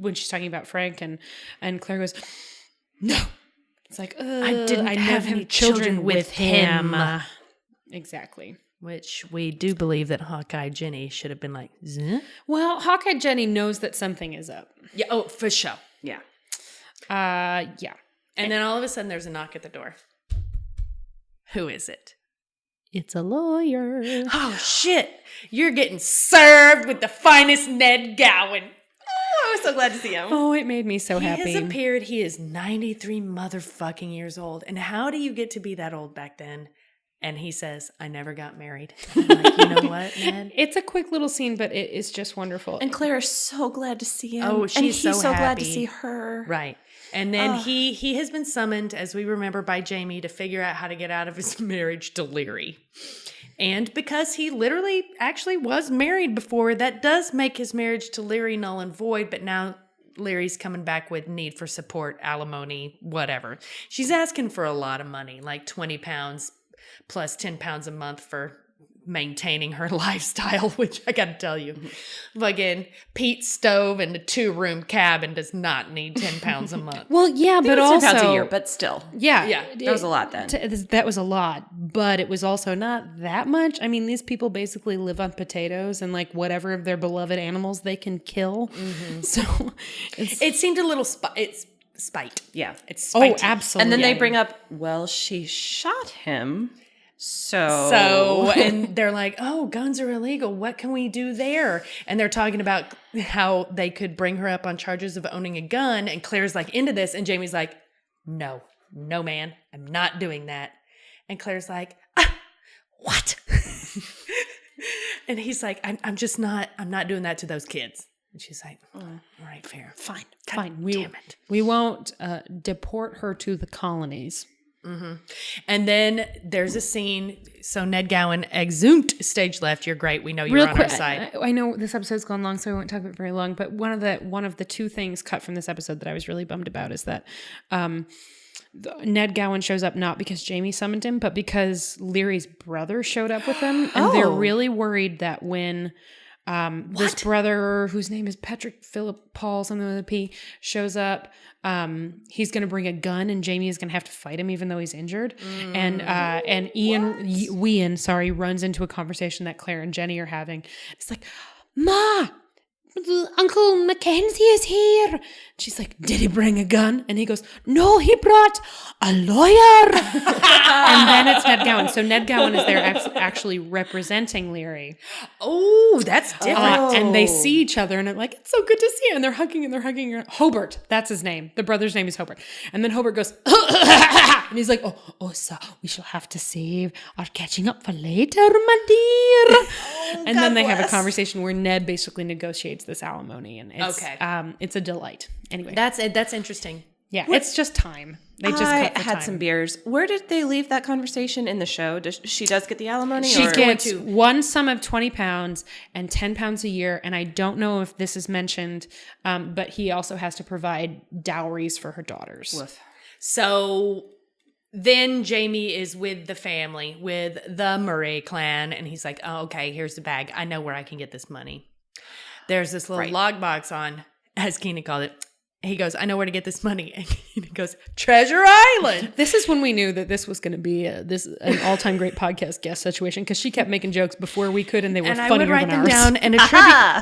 When she's talking about Frank, and Claire goes, "No." It's like, I didn't have any children with him. Exactly. Which we do believe that Hawkeye Jenny should have been like, "Zh?" Well, Hawkeye Jenny knows that something is up. Yeah. Oh, for sure. Yeah. Yeah. And then all of a sudden there's a knock at the door. Who is it? it's a lawyer. Oh, shit. You're getting served with the finest Ned Gowan. I was so glad to see him. Oh, it made me so happy. He has appeared. He is 93 motherfucking years old. And how do you get to be that old back then? And he says, I never got married. I'm like, you know what, Ned? It's a quick little scene, but it is just wonderful. And Claire is so glad to see him. Oh, she's and he's so glad to happy. see her. Right. And then he has been summoned, as we remember, by Jamie to figure out how to get out of his marriage to Leary. And because he literally actually was married before, that does make his marriage to Leary null and void. But now Leary's coming back with need for support, alimony, whatever. She's asking for a lot of money, like 20 pounds plus 10 pounds a month for maintaining her lifestyle, which I gotta tell you, fucking Pete's stove and a 2-room cabin does not need 10 pounds a month. Well, yeah, but also £10 a year, but still. yeah, That was a lot then. That was a lot, but it was also not that much. I mean, these people basically live on potatoes and like whatever of their beloved animals they can kill. Mm-hmm. So it seemed a little it's spite. Yeah. It's oh, spite. absolutely. And then they bring up, well, she shot him. So, and they're like, oh, guns are illegal. What can we do there? And they're talking about how they could bring her up on charges of owning a gun. And Claire's like into this. And Jamie's like, no, man, I'm not doing that. And Claire's like, what? And he's like, I'm not doing that to those kids. And she's like, all right, fair. fine. Damn it. We won't deport her to the colonies. Mm-hmm. And then there's a scene. So Ned Gowan exhumed stage left. You're great. We know you're on our side. I know this episode's gone long, so I won't talk about it very long. But one of the two things cut from this episode that I was really bummed about is that Ned Gowan shows up not because Jamie summoned him, but because Leary's brother showed up with him, and they're really worried that when this brother, whose name is Patrick Philip Paul, something with a P, shows up, he's going to bring a gun, and Jamie is going to have to fight him, even though he's injured. And Ian runs into a conversation that Claire and Jenny are having. It's like, Ma, Uncle Mackenzie is here. She's like, did he bring a gun? And he goes, no, he brought a lawyer. And then it's Ned Gowan. So Ned Gowan is there actually representing Leary. Oh, that's different. And they see each other, and they're like, it's so good to see you. And they're hugging. Hobart, that's his name. The brother's name is Hobart. And then Hobart goes, and he's like, oh, so we shall have to save our catching up for later, my dear. And then they have a conversation where Ned basically negotiates this alimony, and it's a delight. Anyway, That's interesting. Yeah, it's just time. They just cut the had time. some beers. Where did they leave that conversation in the show? She does get the alimony? She or? gets one sum of 20 pounds and 10 pounds a year. And I don't know if this is mentioned, but he also has to provide dowries for her daughters. Woof. So then Jamie is with the family, with the Murray clan. And he's like, oh, okay, here's the bag. I know where I can get this money. There's this little log box on, as Keenan called it. He goes, I know where to get this money. And he goes, Treasure Island. This is when we knew that this was going to be an all-time great podcast guest situation, because she kept making jokes before we could, and they were funnier than ours. And I would write them down and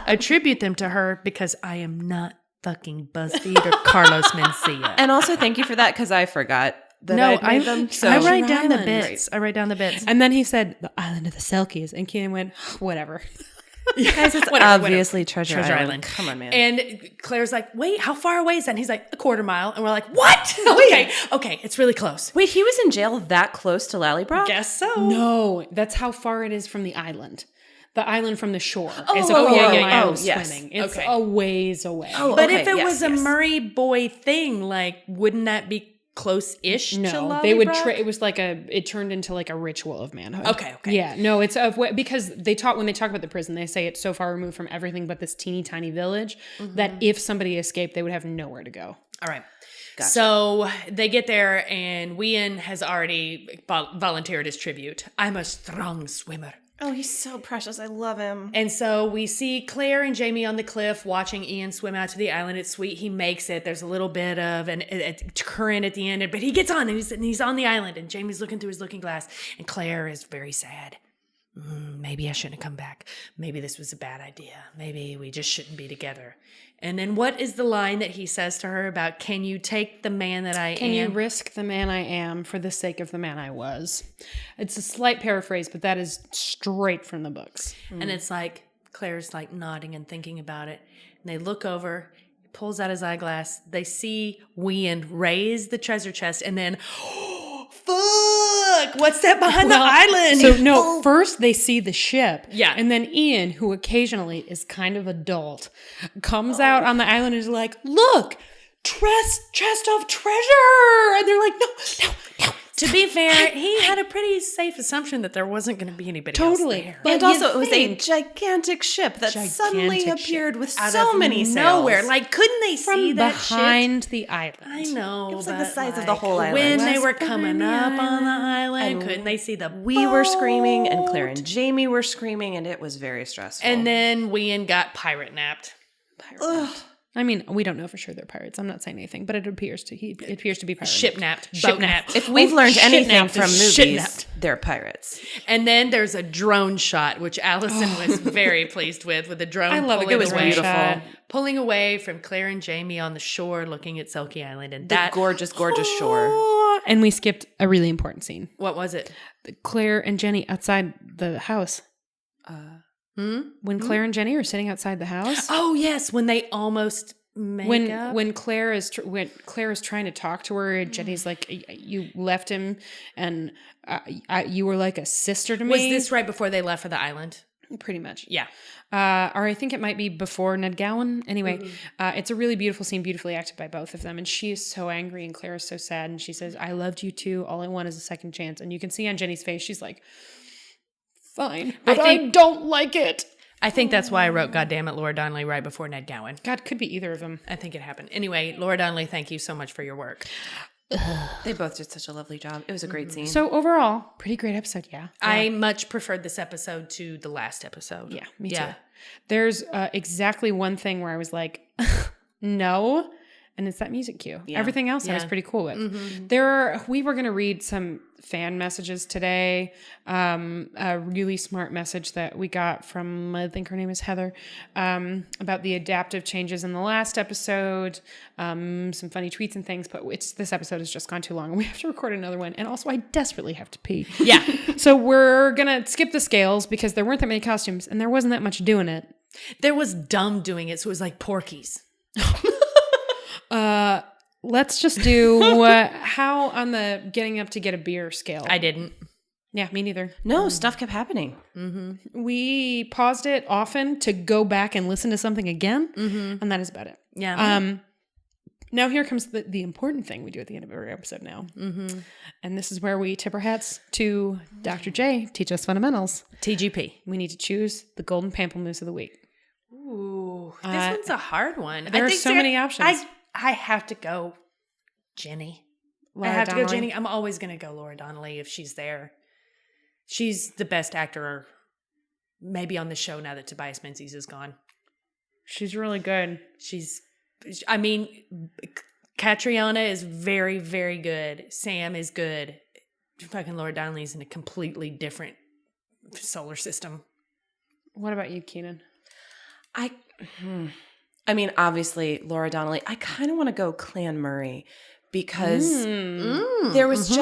attribute them to her, because I am not fucking BuzzFeed or Carlos Mencia. And also thank you for that, because I forgot that I made them. So. I write down the bits. I write down the bits. And then he said, the island of the Selkies. And Keenan went, whatever. Guys, it's obviously Treasure Island. Come on, man. And Claire's like, wait, how far away is that? And he's like, a quarter mile. And we're like, what? Okay, it's really close. Wait, he was in jail that close to Lallybroch? Guess so. No, that's how far it is from the island. The island from the shore is a mile swimming. It's a ways away. But if it was a Murray boy thing, like, wouldn't that be close-ish to Lallybroch? They would it was like it turned into like a ritual of manhood. Okay. Yeah, no, it's because when they talk about the prison, they say it's so far removed from everything but this teeny tiny village that if somebody escaped, they would have nowhere to go. All right. Gotcha. So they get there, and Wien has already volunteered as tribute. I'm a strong swimmer. Oh, he's so precious. I love him. And so we see Claire and Jamie on the cliff watching Ian swim out to the island. It's sweet. He makes it. There's a little bit of a current at the end, but he gets on, and he's on the island, and Jamie's looking through his looking glass, and Claire is very sad. maybe I shouldn't have come back. Maybe this was a bad idea. Maybe we just shouldn't be together. And then what is the line that he says to her about, can you take the man that I am? Can you risk the man I am for the sake of the man I was? It's a slight paraphrase, but that is straight from the books. And it's like, Claire's like nodding and thinking about it. And they look over, he pulls out his eyeglass. They see Wien raise the treasure chest and then, fuck, what's that behind the island? So no, first they see the ship. Yeah. And then Ian, who occasionally is kind of adult, comes out on the island and is like, look, chest of treasure. And they're like, no. To be fair, he had a pretty safe assumption that there wasn't going to be anybody else there. And also, it was a gigantic ship that suddenly appeared with so many sails. Nowhere. Like, couldn't they see that behind the island? I know. It was like the size of the whole island. When they were coming up on the island, couldn't they see the We were screaming, and Claire and Jamie were screaming, and it was very stressful. And then Wien got pirate napped. I mean, we don't know for sure they're pirates. I'm not saying anything, but it appears to be pirate. Ship napped. Boat napped. If we've learned anything from ship movies, napped. they're pirates. And then there's a drone shot, which Allison was very pleased with the drone. I love it. It was beautiful. Pulling away from Claire and Jamie on the shore, looking at Selkie Island, and That gorgeous shore. And we skipped a really important scene. What was it? Claire and Jenny outside the house. When Claire and Jenny are sitting outside the house. Oh yes, when they almost make up. When Claire is trying to talk to her, Jenny's like, "You left him, and you were like a sister to me." Was this right before they left for the island? Pretty much, yeah. Or I think it might be before Ned Gowan. Anyway, it's a really beautiful scene, beautifully acted by both of them. And she is so angry, and Claire is so sad, and she says, "I loved you too. All I want is a second chance." And you can see on Jenny's face, she's like, fine, but I don't like it. I think that's why I wrote "Goddammit, Laura Donnelly" right before Ned Gowan. God, could be either of them. I think it happened. Anyway, Laura Donnelly, thank you so much for your work. They both did such a lovely job. It was a great scene. So overall, pretty great episode, yeah. I much preferred this episode to the last episode. Yeah, me too. There's exactly one thing where I was like, no, and it's that music cue. Yeah. Everything else I was pretty cool with. We were going to read some fan messages today. A really smart message that we got from, I think her name is Heather, about the adaptive changes in the last episode, some funny tweets and things, but this episode has just gone too long and we have to record another one. And also I desperately have to pee. Yeah. So we're going to skip the scales because there weren't that many costumes and there wasn't that much doing it. There was dumb doing it, so it was like Porky's. Let's just do how on the getting up to get a beer scale. I didn't. Yeah, me neither. No, stuff kept happening. We paused it often to go back and listen to something again, and that is about it. Yeah. Now here comes the important thing we do at the end of every episode now. And this is where we tip our hats to Dr. J, Teach Us Fundamentals. TGP. We need to choose the golden pamplemousse of the week. Ooh, this one's a hard one. There are so many options. I have to go Jenny. Laura I have Donnelly. to go Jenny. I'm always going to go Laura Donnelly if she's there. She's the best actor maybe on the show now that Tobias Menzies is gone. She's really good. Catriona is very, very good. Sam is good. Fucking Laura Donnelly's in a completely different solar system. What about you, Keenan? I mean, obviously, Laura Donnelly. I kind of want to go Clan Murray because there was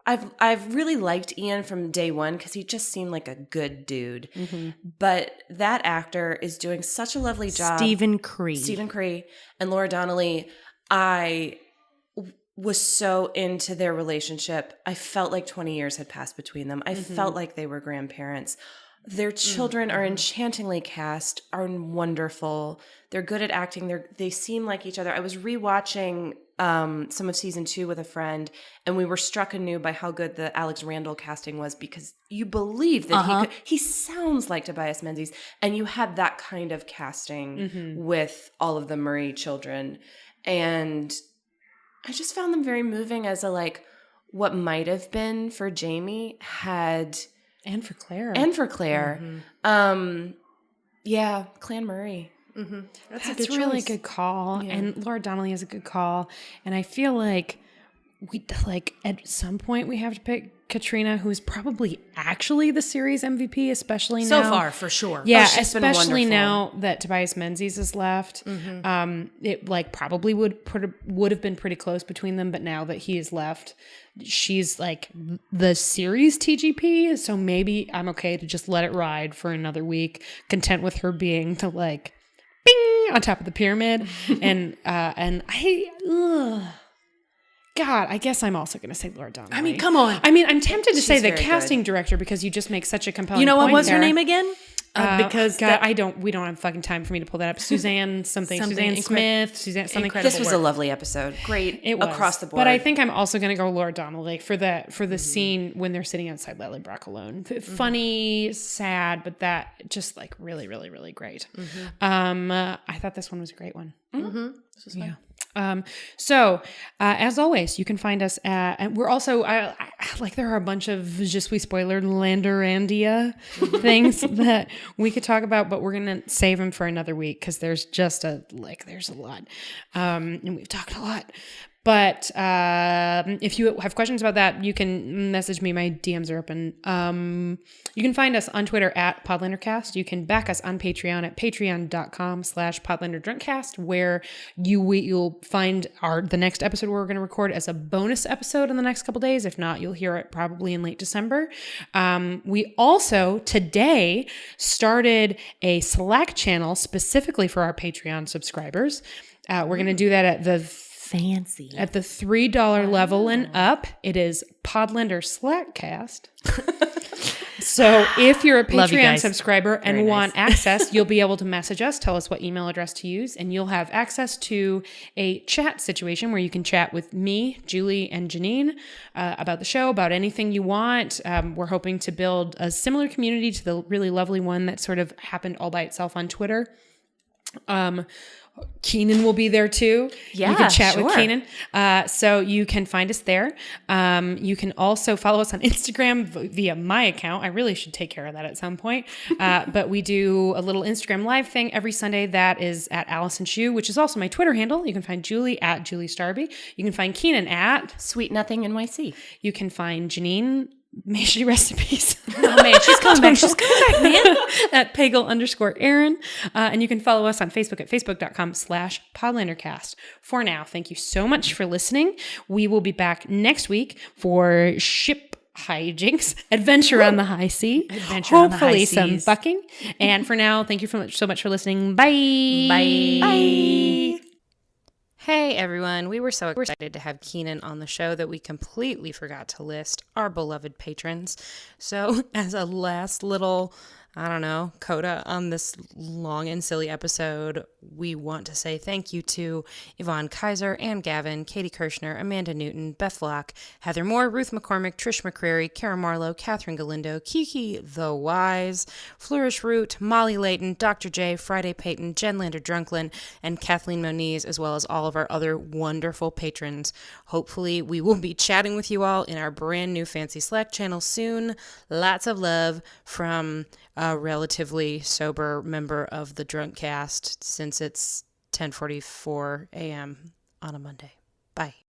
I've really liked Ian from day one because he just seemed like a good dude. But that actor is doing such a lovely job. Stephen Cree and Laura Donnelly. I was so into their relationship. I felt like 20 years had passed between them. I felt like they were grandparents. Their children are enchantingly cast, are wonderful. They're good at acting. They seem like each other. I was rewatching some of season 2 with a friend, and we were struck anew by how good the Alex Randall casting was because you believe that he sounds like Tobias Menzies, and you had that kind of casting with all of the Murray children. And I just found them very moving as what might have been for Jamie had... And for Claire. Yeah, Clan Murray. That's a really good call. Yeah. And Laura Donnelly is a good call. And I feel like at some point we have to pick Katrina, who's probably actually the series MVP, especially So now. far, for sure. Yeah, she's been especially wonderful. now that Tobias Menzies is left. It like probably would have been pretty close between them, but now that he is left, she's like the series TGP. So maybe I'm okay to just let it ride for another week, content with her being to like bing on top of the pyramid, and God, I guess I'm also going to say Laura Donnelly. I mean, come on. I mean, I'm tempted to say the very casting director because you just make such a compelling. You know what point was her there. name again? Because God, we don't have fucking time for me to pull that up. Suzanne something Suzanne Smith, Suzanne something. Incredible This was a lovely episode. Great It was across the board. But I think I'm also going to go Laura Donnelly for the scene when they're sitting outside Lallybroch alone. Funny, sad, but that just like really, really, really great. I thought this one was a great one. This was fun. Yeah. So, as always, you can find us at, and we're also, like there are a bunch of Je suis spoiler Landerandia things that we could talk about, but we're going to save them for another week because there's just there's a lot. And we've talked a lot. But if you have questions about that, you can message me. My DMs are open. You can find us on Twitter at PodlanderCast. You can back us on Patreon at patreon.com/PodlanderDrunkcast, where you'll find the next episode we're going to record as a bonus episode in the next couple days. If not, you'll hear it probably in late December. We also today started a Slack channel specifically for our Patreon subscribers. We're going to do that at the Fancy. At the $3 level and up, it is Podlander Slackcast. So if you're a Love you Patreon guys. subscriber and Very want access, you'll be able to message us, tell us what email address to use, and you'll have access to a chat situation where you can chat with me, Julie, and Janine about the show, about anything you want. We're hoping to build a similar community to the really lovely one that sort of happened all by itself on Twitter. Keenan will be there too. Yeah, you can chat with sure. Keenan. So you can find us there. You can also follow us on Instagram via my account. I really should take care of that at some point. But we do a little Instagram live thing every Sunday that is at Allison Shoe, which is also my Twitter handle. You can find Julie at Julie Starby. You can find Keenan at Sweet Nothing NYC. You can find Janine. May she rest in peace. Oh man, she's coming back. She's coming back, man. At Pagel_Aaron. And you can follow us on Facebook at facebook.com/PodlanderCast. For now, thank you so much for listening. We will be back next week for ship hijinks, adventure on the high sea, Adventure on the high hopefully some seas. bucking. And for now, thank you so much for listening. Bye. Bye. Hey everyone, we were so excited to have Keenan on the show that we completely forgot to list our beloved patrons. So as a last little, coda on this long and silly episode, we want to say thank you to Yvonne Kaiser, Ann Gavin, Katie Kirshner, Amanda Newton, Beth Flock, Heather Moore, Ruth McCormick, Trish McCrary, Kara Marlowe, Catherine Galindo, Kiki the Wise, Flourish Root, Molly Layton, Dr. J, Friday Payton, Jen Lander Drunklin, and Kathleen Moniz, as well as all of our other wonderful patrons. Hopefully we will be chatting with you all in our brand new fancy Slack channel soon. Lots of love from a relatively sober member of the Drunk Cast since it's 10:44 a.m. on a Monday. Bye.